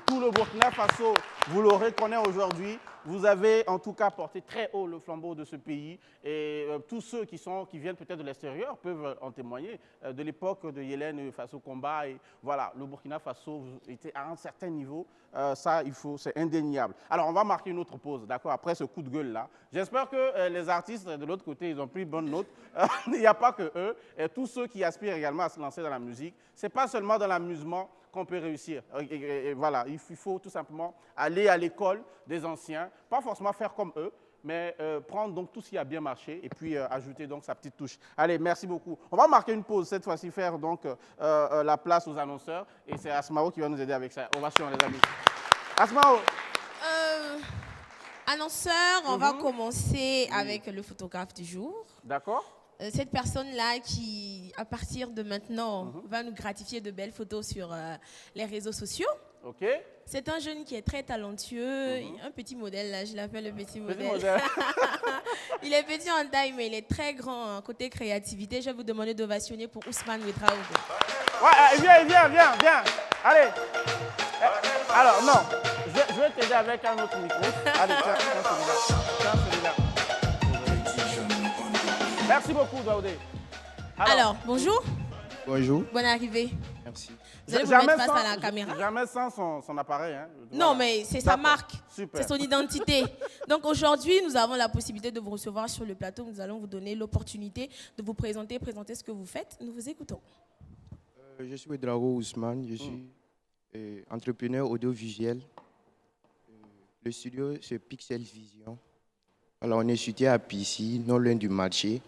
tout le Burkina Faso, vous le reconnaissez aujourd'hui, vous avez en tout cas porté très haut le flambeau de ce pays et tous ceux qui viennent peut-être de l'extérieur peuvent en témoigner. De l'époque de Yélène Faso Combat, et voilà, le Burkina Faso était à un certain niveau, ça c'est indéniable. Alors on va marquer une autre pause, d'accord, après ce coup de gueule-là. J'espère que les artistes de l'autre côté, ils ont pris bonne note. Il n'y a pas que eux, et tous ceux qui aspirent également à se lancer dans la musique, ce n'est pas seulement dans l'amusement qu'on peut réussir. Et voilà, il faut tout simplement aller à l'école des anciens, pas forcément faire comme eux, mais prendre donc tout ce qui a bien marché et puis ajouter donc sa petite touche. Allez, merci beaucoup. On va marquer une pause cette fois-ci, faire donc la place aux annonceurs et c'est Asmao qui va nous aider avec ça. Ovation les amis. Asmao. Annonceur, on va commencer avec le photographe du jour. D'accord. Cette personne-là qui, à partir de maintenant, va nous gratifier de belles photos sur les réseaux sociaux. Ok. C'est un jeune qui est très talentueux, un petit modèle, là, je l'appelle le petit modèle. Il est petit en taille, mais il est très grand côté créativité. Je vais vous demander d'ovationner pour Ousmane Ouedraogo. Ouais, viens. Allez. Alors, non, je vais t'aider avec un autre micro. Allez, tiens celui-là. Merci beaucoup, Daoudé. Alors, bonjour. Bonjour. Bonne arrivée. Merci. Vous allez vous mettre face à la caméra. Jamais sans son appareil. Hein. Non, mais c'est sa marque. Super. C'est son identité. Donc aujourd'hui, nous avons la possibilité de vous recevoir sur le plateau. Nous allons vous donner l'opportunité de vous présenter ce que vous faites. Nous vous écoutons. Je suis Ouedraogo Ousmane. Je suis entrepreneur audiovisuel. Le studio, c'est Pixel Vision. Alors, on est situé à Pissy, non loin du marché.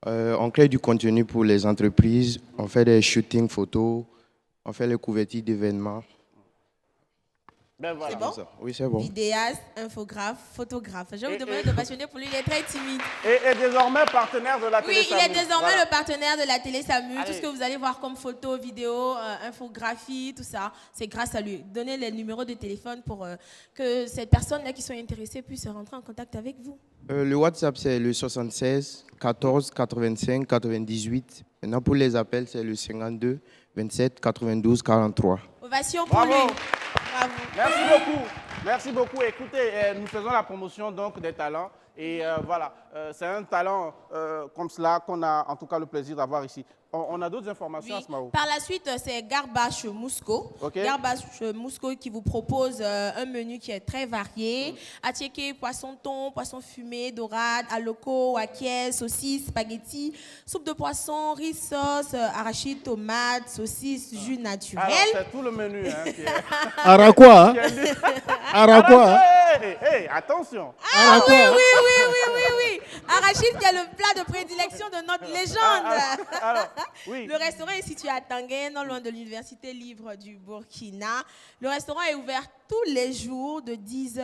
On crée du contenu pour les entreprises. On fait des shootings photos. On fait les couvertures d'événements. Ben voilà. C'est bon? Oui, c'est bon. Vidéaste, infographe, photographe. Je vais vous demander de passionner pour lui. Il est très timide. Et désormais partenaire de la télé Oui, Samu. il est désormais Voilà. le partenaire de la télé Samu. Allez. Tout ce que vous allez voir comme photos, vidéos, infographie, tout ça, c'est grâce à lui. Donnez les numéros de téléphone pour que cette personne-là qui soit intéressée puisse rentrer en contact avec vous. Le WhatsApp, c'est le 76 14 85 98. Maintenant, pour les appels, c'est le 52 27 92 43. Ovation pour lui. Bravo. Merci beaucoup. Écoutez, nous faisons la promotion donc des talents. Et voilà, c'est un talent comme cela qu'on a en tout cas le plaisir d'avoir ici. On a d'autres informations, Oui. Asmaou? Par la suite, c'est Garbache Mousco. Okay. Garbache Mousco qui vous propose un menu qui est très varié. Attiéké, poisson thon, poisson fumé, dorade, aloko, wakies, saucisses, spaghettis, soupe de poisson, riz sauce, arachide, tomate, saucisse, jus naturel. Alors, c'est tout le menu. Hein, qui est... Araquois, hein? Araquois, hein? Hey, attention. Ah oui. Arachide qui est le plat de prédilection de notre légende. Alors, oui. Le restaurant est situé à Tanguay, non loin de l'université libre du Burkina. Le restaurant est ouvert tous les jours de 10h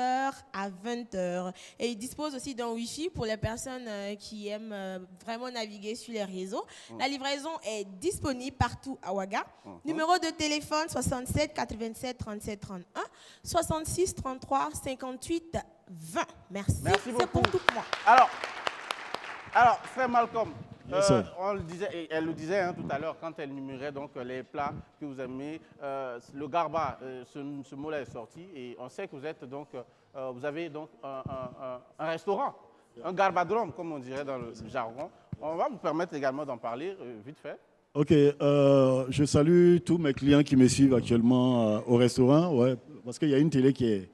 à 20h. Et il dispose aussi d'un Wi-Fi pour les personnes qui aiment vraiment naviguer sur les réseaux. La livraison est disponible partout à Ouaga. Numéro de téléphone 67 87 37 31 66 33 58 20. Merci. Merci beaucoup. C'est pour tout moi. Alors, frère Malcolm, Yes, sir. on le disait, et elle le disait hein, tout à l'heure quand elle énumérait donc les plats que vous aimez. Le garba, ce mot-là est sorti et on sait que vous êtes donc, vous avez donc un restaurant, un garbadrome comme on dirait dans le jargon. On va vous permettre également d'en parler vite fait. Ok, je salue tous mes clients qui me suivent actuellement au restaurant, ouais, parce qu'il y a une télé qui est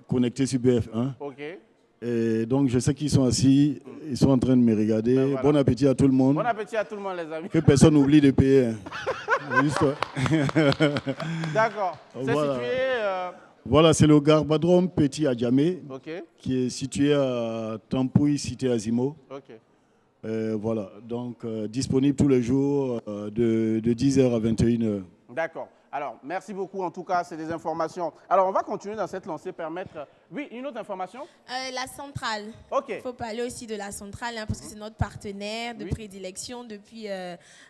connectée sur BF1. Ok. Et donc, je sais qu'ils sont assis, ils sont en train de me regarder. Ben voilà. Bon appétit à tout le monde. Bon appétit à tout le monde, les amis. Que personne n'oublie de payer. Hein. Juste, D'accord. C'est Voilà. situé. Voilà, c'est le Garbadrome Petit Adjamé, Ok. qui est situé à Tampouy, cité Azimo. Ok. Voilà, donc disponible tous les jours de 10h à 21h. D'accord. Alors, merci beaucoup. En tout cas, c'est des informations. Alors, on va continuer dans cette lancée, permettre... Oui, une autre information? La centrale. OK. Il faut parler aussi de la centrale, hein, parce que c'est notre partenaire de prédilection depuis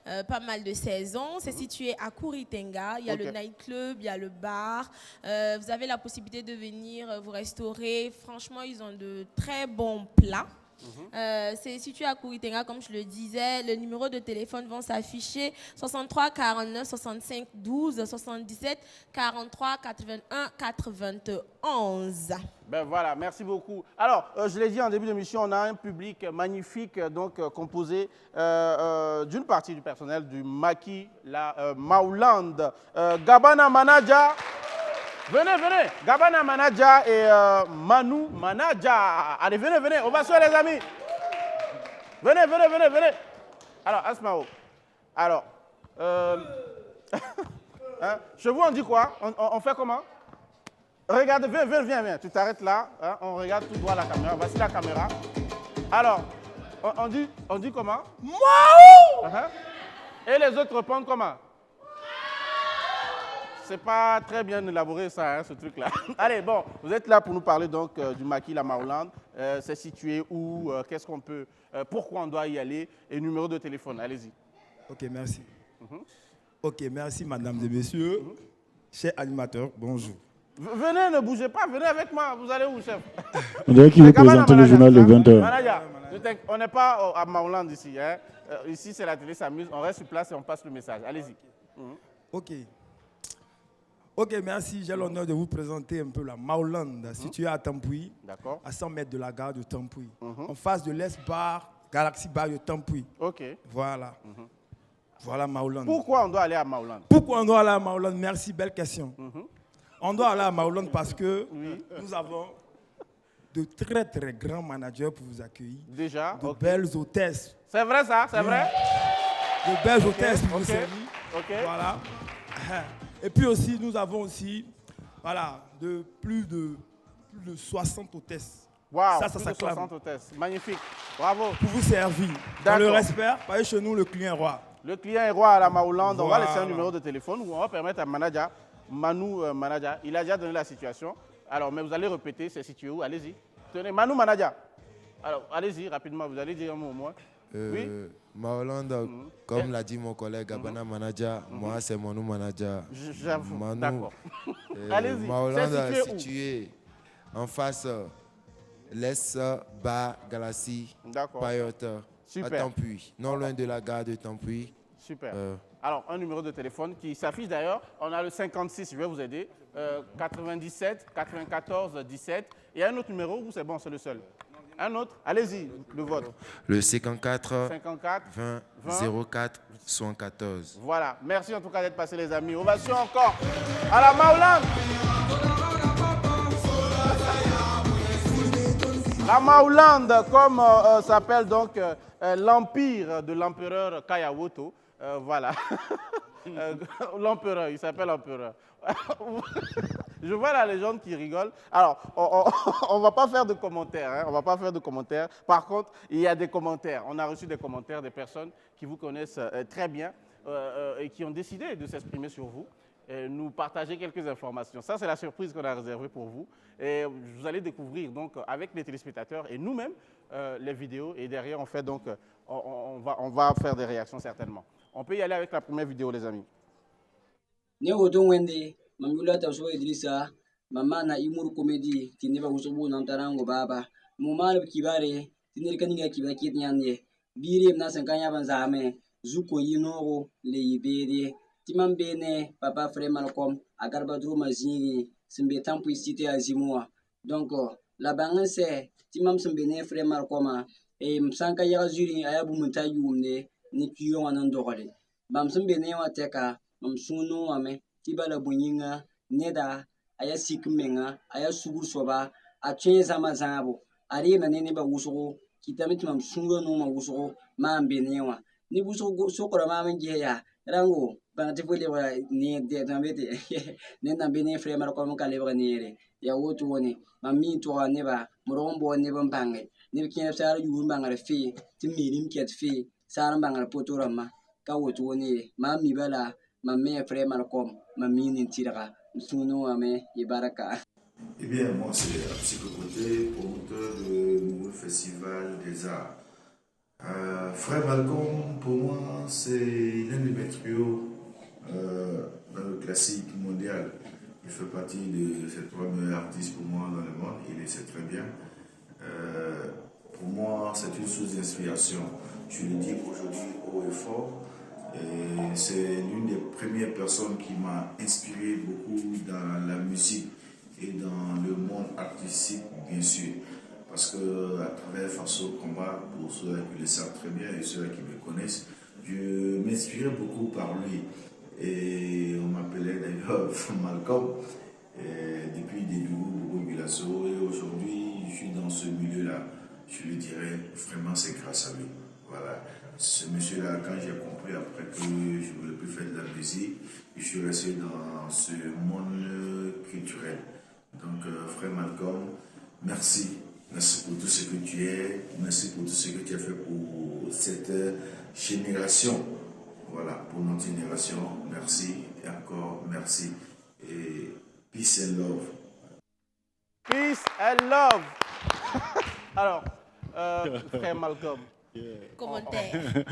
pas mal de saisons. C'est situé à Kouritenga. Il y a le nightclub, il y a le bar. Vous avez la possibilité de venir vous restaurer. Franchement, ils ont de très bons plats. C'est situé à Kouritenga, comme je le disais. Le numéro de téléphone vont s'afficher 63 49 65 12 77 43 81 91. Ben voilà, merci beaucoup. Alors, je l'ai dit en début d'émission, on a un public magnifique, donc composé d'une partie du personnel du Maki, la Mauland, Gabana Manaja. Venez, Gabana Manaja et Manu Manaja. Allez, venez, ovation les amis. Venez. Alors, Asmao, alors, hein, chez vous on dit quoi? On fait comment? Regarde, viens, tu t'arrêtes là, hein, on regarde tout droit la caméra, voici la caméra. Alors, on dit comment? Waouh! Et les autres répondent comment? C'est pas très bien élaboré ça, hein, ce truc-là. Allez, bon, vous êtes là pour nous parler donc du Maki La Mauland. C'est situé où? Qu'est-ce qu'on peut... pourquoi on doit y aller? Et numéro de téléphone, allez-y. Ok, merci. Ok, merci, mesdames et messieurs. Cher animateur, bonjour. Venez, ne bougez pas, venez avec moi. Vous allez où, chef? On dirait qu'il veut présenter le journal de 20h. Manaja, on n'est pas à Maouland ici. Hein. Ici, c'est la télé s'amuse. On reste sur place et on passe le message. Allez-y. Ok. Ok, merci. J'ai l'honneur de vous présenter un peu la Maouland, située à Tampuy, à 100 mètres de la gare de Tampuy, en face de l'Est-Bar, Galaxy Bar de Tampuy. Ok. Voilà. Voilà Maouland. Pourquoi on doit aller à Maouland? Pourquoi on doit aller à Maouland? Merci, belle question. On doit aller à Maouland parce que nous avons de très très grands managers pour vous accueillir. Déjà. De belles hôtesses. C'est vrai ça? C'est vrai? De belles hôtesses pour vous servir. Ok. Voilà. Et puis aussi, nous avons aussi, voilà, plus de 60 hôtesses. Wow, ça plus de s'acclame. 60 hôtesses. Magnifique. Bravo. Pour vous servir. Dans le respect, parce que chez nous, le client est roi. Le client est roi à la Maouland. Voilà. On va laisser un numéro de téléphone où on va permettre à Manaja, Manu Manaja, il a déjà donné la situation. Alors, mais vous allez répéter, c'est situé où? Allez-y. Tenez, Manu Manaja. Alors, allez-y, rapidement, vous allez dire un mot au moins. Oui. Maouland, comme l'a dit mon collègue Abana Manaja, moi c'est Manu Manaja. J'avoue, d'accord. Allez-y, Maouland c'est situé en face l'Est Bar Galaxy Payotte à Tampuy, non loin de la gare de Tampuy. Super. Alors, un numéro de téléphone qui s'affiche d'ailleurs. On a le 56, je vais vous aider. 97 94 17. Et un autre numéro où c'est bon, c'est le seul. Un autre, allez-y, le vôtre. Le 54 20 04 74. Voilà, merci en tout cas d'être passé les amis. Ovation encore à la Maouland. La Maouland, comme s'appelle donc l'empire de l'empereur Kayawoto. Voilà. L'empereur, il s'appelle l'empereur. Je vois la légende qui rigole. Alors, on ne va pas faire de commentaires. Hein, on va pas faire de commentaires. Par contre, il y a des commentaires. On a reçu des commentaires des personnes qui vous connaissent très bien et qui ont décidé de s'exprimer sur vous. Et nous partager quelques informations. Ça, c'est la surprise qu'on a réservée pour vous. Et vous allez découvrir donc avec les téléspectateurs et nous-mêmes les vidéos. Et derrière, on fait donc, on va faire des réactions certainement. On peut y aller avec la première vidéo, les amis. Ne hoton wende mamula tawso Idrissa mama na imur comedy tineba usubu nam tarango baba mumal kibare tinir kaninga kibaki nyanye bire na sankanya banzame zuko yinogo le yibere timam bene papa fremal kom agarba dro mazini simbe tampu cité azimua donc la banganse timam simbene fremal koma e msanka ya zuri ayabu mutayumne ni kiyo wanan dogole bam simbene wateka mam sunu wame tibala bunyinga neda aya sikmenga aya sugur soba a chenza mazabo ari manene ba wusugo kitamit mam sungo no ma wusugo ma mbenewa ni wusugo sokora ma manje ya rango bangati fole wa ni de tambete ne na bene frère mar ko kale ba nere ya wotu woni mammi to ne ba murombo ne ban bangai ne bikin sar yu bangare fi timirim ket fi sar bangare potorama ka wotu woni mammi bala mamme frère Malcolm, mamie Nintira, Souno Ame, Ibaraka. Eh bien, moi, c'est un psychopoté, promoteur du nouveau festival des arts. Frère Malcolm, pour moi, c'est l'un des mes trios dans le classique mondial. Il fait partie de ces 3 meilleurs artistes pour moi dans le monde, il le sait très bien. Pour moi, c'est une source d'inspiration. Je le dis aujourd'hui haut et fort. Et c'est l'une des premières personnes qui m'a inspiré beaucoup dans la musique et dans le monde artistique, bien sûr. Parce que à travers Faso Combat, pour ceux qui le savent très bien et ceux qui me connaissent, je m'inspirais beaucoup par lui. Et on m'appelait d'ailleurs Malcolm depuis des débuts, beaucoup de Gulasso. Et aujourd'hui, je suis dans ce milieu-là. Je le dirais vraiment, c'est grâce à lui. Voilà. Ce monsieur-là, quand j'ai compris après que je ne voulais plus faire de la musique, je suis resté dans ce monde culturel. Donc, frère Malcolm, merci. Merci pour tout ce que tu es. Merci pour tout ce que tu as fait pour cette génération. Voilà, pour notre génération. Merci et encore merci. Et peace and love. Peace and love. Alors, frère Malcolm. Commentaire.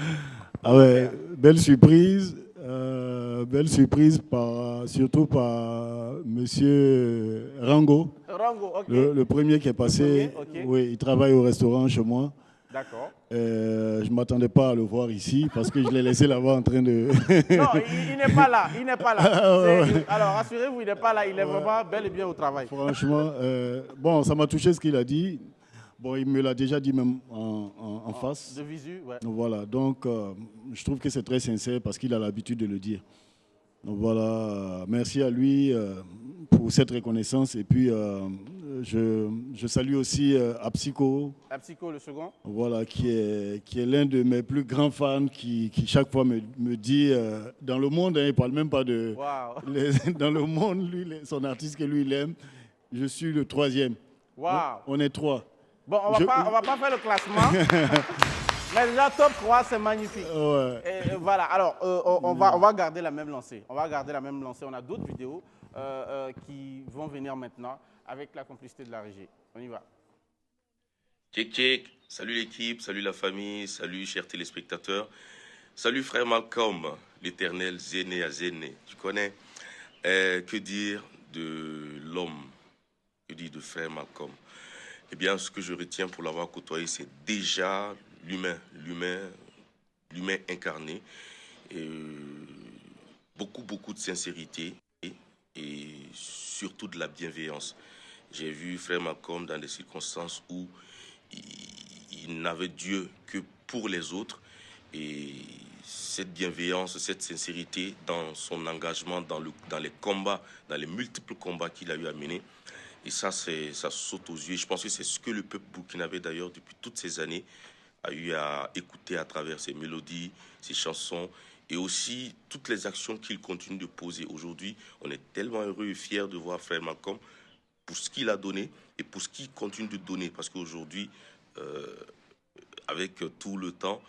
Ah ouais, belle surprise. Belle surprise, surtout par Monsieur Rango. Rango, ok. Le premier qui est passé. Okay. Oui, il travaille au restaurant chez moi. D'accord. Je ne m'attendais pas à le voir ici parce que je l'ai laissé là-bas en train de... Non, il n'est pas là. Il n'est pas là. Alors, rassurez-vous, il n'est pas là. Il est vraiment bel et bien au travail. Franchement, bon, ça m'a touché ce qu'il a dit. Bon, il me l'a déjà dit même en face. De visu, ouais. Voilà, donc je trouve que c'est très sincère parce qu'il a l'habitude de le dire. Donc voilà, merci à lui pour cette reconnaissance. Et puis, je salue aussi Apsico. Apsico, le second. Voilà, qui est l'un de mes plus grands fans, qui chaque fois me dit, dans le monde, hein, il ne parle même pas de... Wow. Dans le monde, lui, son artiste que lui, il aime, je suis le 3e. Wow. On est 3. Bon, on va pas faire le classement. Mais déjà, top 3, c'est magnifique. Ouais. Et voilà, alors, on va garder la même lancée. On va garder la même lancée. On a d'autres vidéos qui vont venir maintenant avec la complicité de la régie. On y va. Check, check. Salut l'équipe, salut la famille, salut chers téléspectateurs. Salut frère Malcolm, l'éternel Zéné à Zéné. Tu connais? Que dire de l'homme? Que dire de frère Malcolm? Eh bien, ce que je retiens pour l'avoir côtoyé, c'est déjà l'humain incarné. Et beaucoup de sincérité et surtout de la bienveillance. J'ai vu frère Malcolm dans des circonstances où il n'avait Dieu que pour les autres. Et cette bienveillance, cette sincérité dans son engagement, dans les combats, dans les multiples combats qu'il a eu à mener. Et ça saute aux yeux. Je pense que c'est ce que le peuple burkinabé, d'ailleurs, depuis toutes ces années, a eu à écouter à travers ses mélodies, ses chansons, et aussi toutes les actions qu'il continue de poser. Aujourd'hui, on est tellement heureux et fiers de voir frère Malcolm pour ce qu'il a donné et pour ce qu'il continue de donner. Parce qu'aujourd'hui, avec tout le temps,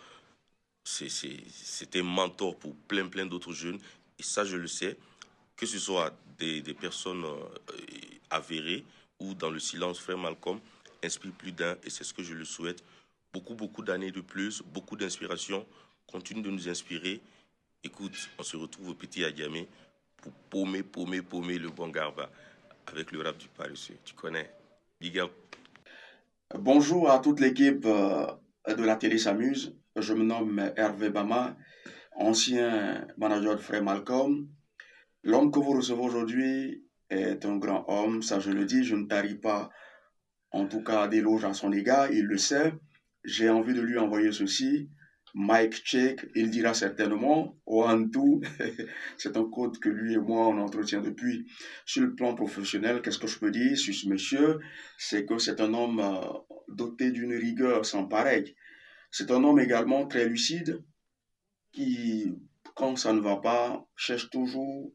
c'est un mentor pour plein d'autres jeunes. Et ça, je le sais, que ce soit des personnes avérées ou dans le silence, frère Malcolm inspire plus d'un et c'est ce que je le souhaite. Beaucoup d'années de plus, beaucoup d'inspiration. Continue de nous inspirer. Écoute, on se retrouve au Petit Adjamé pour paumer le bon Garba avec le rap du paresseux. Tu connais. Big up. Bonjour à toute l'équipe de la télé s'amuse. Je me nomme Hervé Bama, ancien manager de frère Malcolm. L'homme que vous recevez aujourd'hui est un grand homme, ça je le dis, je ne tarie pas en tout cas d'éloges à son égard, il le sait. J'ai envie de lui envoyer ceci. Mike check, il dira certainement. One, two. C'est un code que lui et moi on entretient depuis. Sur le plan professionnel, qu'est-ce que je peux dire sur ce monsieur? C'est que c'est un homme doté d'une rigueur sans pareil. C'est un homme également très lucide qui, quand ça ne va pas, cherche toujours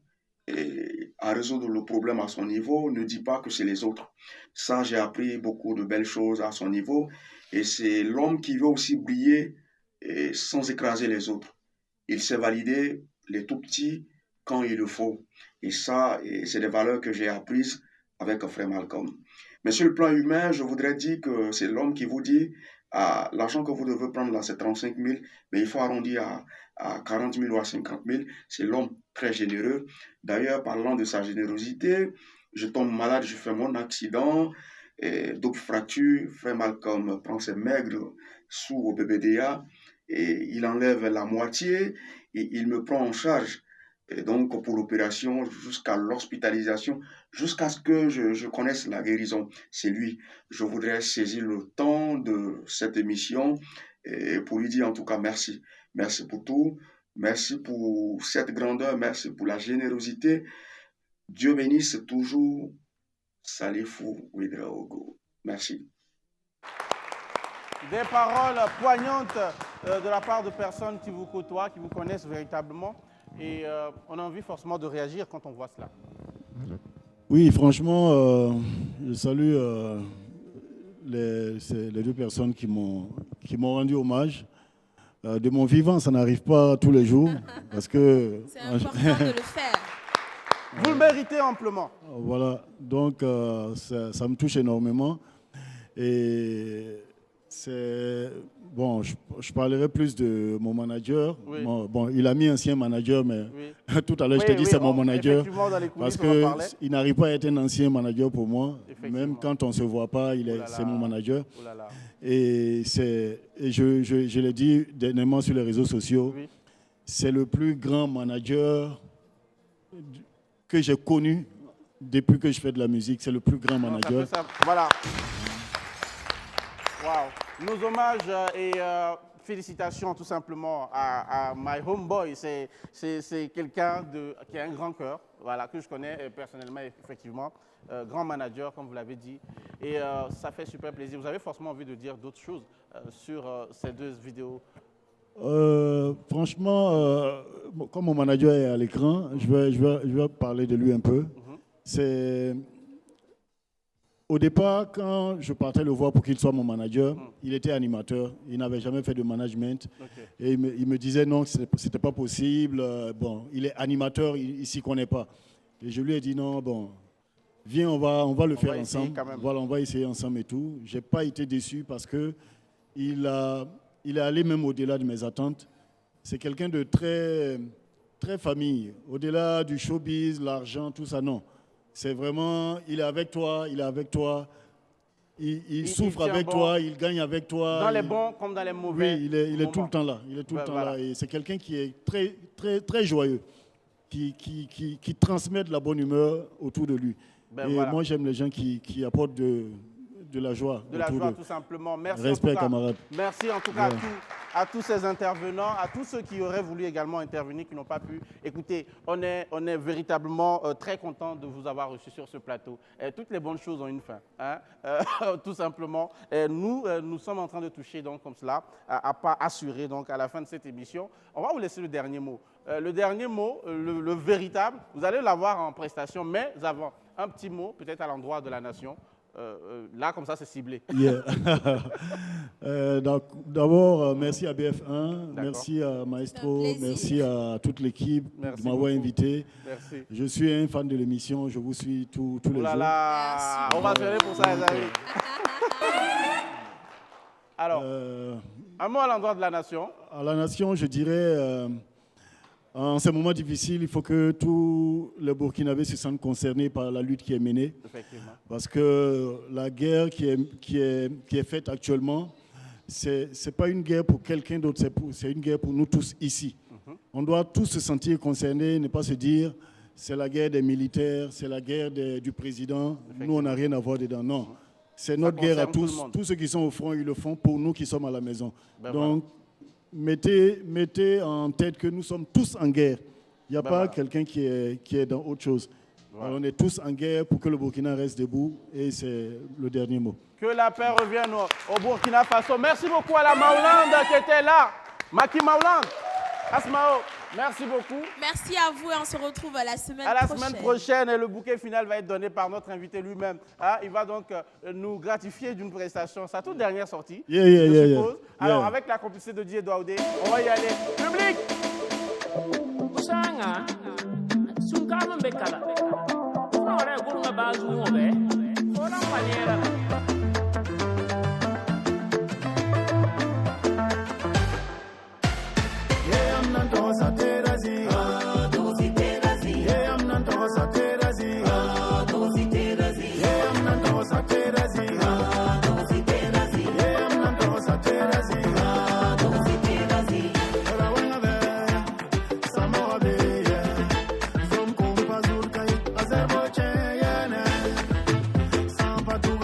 à résoudre le problème à son niveau, ne dit pas que c'est les autres. Ça, j'ai appris beaucoup de belles choses à son niveau. Et c'est l'homme qui veut aussi briller sans écraser les autres. Il sait valider les tout petits quand il le faut. Et ça, c'est des valeurs que j'ai apprises avec frère Malcolm. Mais sur le plan humain, je voudrais dire que c'est l'homme qui vous dit l'argent que vous devez prendre là, c'est 35 000, mais il faut arrondir à 40 000 ou à 50 000. C'est l'homme très généreux. D'ailleurs, parlant de sa générosité, je tombe malade, je fais mon accident, double fracture, frère Malcolm prend ses maigres sous au BBDA et il enlève la moitié et il me prend en charge. Et donc pour l'opération jusqu'à l'hospitalisation, jusqu'à ce que je connaisse la guérison. C'est lui. Je voudrais saisir le temps de cette émission et pour lui dire en tout cas merci. Merci pour tout. Merci pour cette grandeur. Merci pour la générosité. Dieu bénisse toujours Salifou Ouedraogo. Merci. Des paroles poignantes de la part de personnes qui vous côtoient, qui vous connaissent véritablement. Et on a envie forcément de réagir quand on voit cela. Oui, franchement, je salue les deux personnes qui m'ont rendu hommage. De mon vivant, ça n'arrive pas tous les jours. Parce que c'est important de le faire. Vous le méritez amplement. Voilà, donc ça me touche énormément. Et Bon, je parlerai plus de mon manager. Oui. Bon, il a mis ancien manager, mais tout à l'heure, je t'ai dit c'est mon manager. Parce qu'il n'arrive pas à être un ancien manager pour moi. Même quand on ne se voit pas, c'est mon manager. Et je l'ai dit dernièrement sur les réseaux sociaux, c'est le plus grand manager que j'ai connu depuis que je fais de la musique. C'est le plus grand manager. Voilà. Wow. Nos hommages et félicitations tout simplement à my homeboy. C'est quelqu'un qui a un grand cœur, voilà, que je connais personnellement, effectivement. Grand manager, comme vous l'avez dit. Et ça fait super plaisir. Vous avez forcément envie de dire d'autres choses sur ces deux vidéos? Franchement, comme mon manager est à l'écran, je vais parler de lui un peu. Au départ, quand je partais le voir pour qu'il soit mon manager, il était animateur. Il n'avait jamais fait de management. Et il me disait non, ce n'était pas possible. Bon, il est animateur, il ne s'y connaît pas. Et je lui ai dit non, bon, viens, on va le faire ensemble. Voilà, on va essayer ensemble et tout. Je n'ai pas été déçu parce qu'il est allé même au-delà de mes attentes. C'est quelqu'un de très, très famille. Au-delà du showbiz, l'argent, tout ça, non. C'est vraiment, il est avec toi, il souffre avec toi, il gagne avec toi. Dans les bons comme dans les mauvais. Oui, il est tout le temps là. Il est tout le temps là. Et c'est quelqu'un qui est très, très, très joyeux, qui transmet de la bonne humeur autour de lui. Moi, j'aime les gens qui apportent de la joie. De la joie, tout simplement. Merci. Respect, camarades. Merci en tout cas à tous ces intervenants, à tous ceux qui auraient voulu également intervenir, qui n'ont pas pu. Écoutez, on est véritablement très content de vous avoir reçu sur ce plateau. Toutes les bonnes choses ont une fin, hein, tout simplement. Nous sommes en train de toucher donc comme cela, à pas assuré donc à la fin de cette émission. On va vous laisser le dernier mot. Le dernier mot, le véritable, vous allez l'avoir en prestation, mais avant, un petit mot peut-être à l'endroit de la nation. Là, comme ça, c'est ciblé. D'abord, merci à BF1, merci à Maestro, merci à toute l'équipe de m'avoir invité. Merci. Je suis un fan de l'émission, je vous suis tous les jours. Là. On va faire pour ça, les amis. Alors, un mot à l'endroit de la nation. À la nation, je dirais... en ces moments difficiles, il faut que tous les Burkinabés se sentent concernés par la lutte qui est menée. Effectivement. Parce que la guerre qui est faite actuellement, ce n'est pas une guerre pour quelqu'un d'autre, c'est une guerre pour nous tous ici. On doit tous se sentir concernés, ne pas se dire c'est la guerre des militaires, c'est la guerre du président, nous on n'a rien à voir dedans. Non, c'est notre guerre à tous. Tous ceux qui sont au front, ils le font pour nous qui sommes à la maison. Donc, mettez en tête que nous sommes tous en guerre. Il n'y a pas quelqu'un qui est dans autre chose. Alors, on est tous en guerre pour que le Burkina reste debout et c'est le dernier mot. Que la paix revienne au Burkina Faso. Merci beaucoup à la Maolande qui était là. Maki Maolande. Asmao, merci beaucoup. Merci à vous et on se retrouve la semaine prochaine. À la semaine prochaine et le bouquet final va être donné par notre invité lui-même. Il va donc nous gratifier d'une prestation. Sa toute dernière sortie, je suppose. Alors avec la complicité de Dieu Douaoudé, on va y aller. Public! Pas tout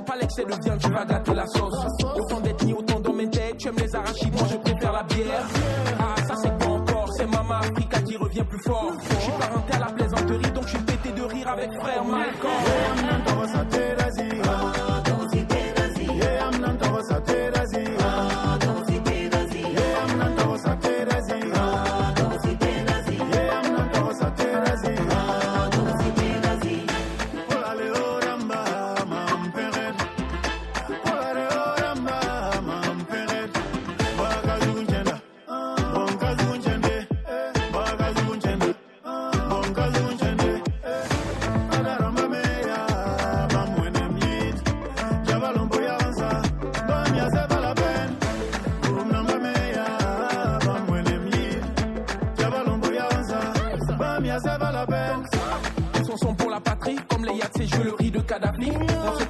pas l'excès de viande, tu vas gâter la sauce. Autant d'ethnies, autant d'hommes et têtes. Tu aimes les arachides, moi je préfère la bière. Ah, ça c'est pas encore, c'est Mama Africa qui revient plus fort. Je suis parenté à la plaisanterie, donc je suis pété de rire avec frère Malcolm. Ils sont pour la patrie, comme les Yatsé, je le riz de Kadhafi. On se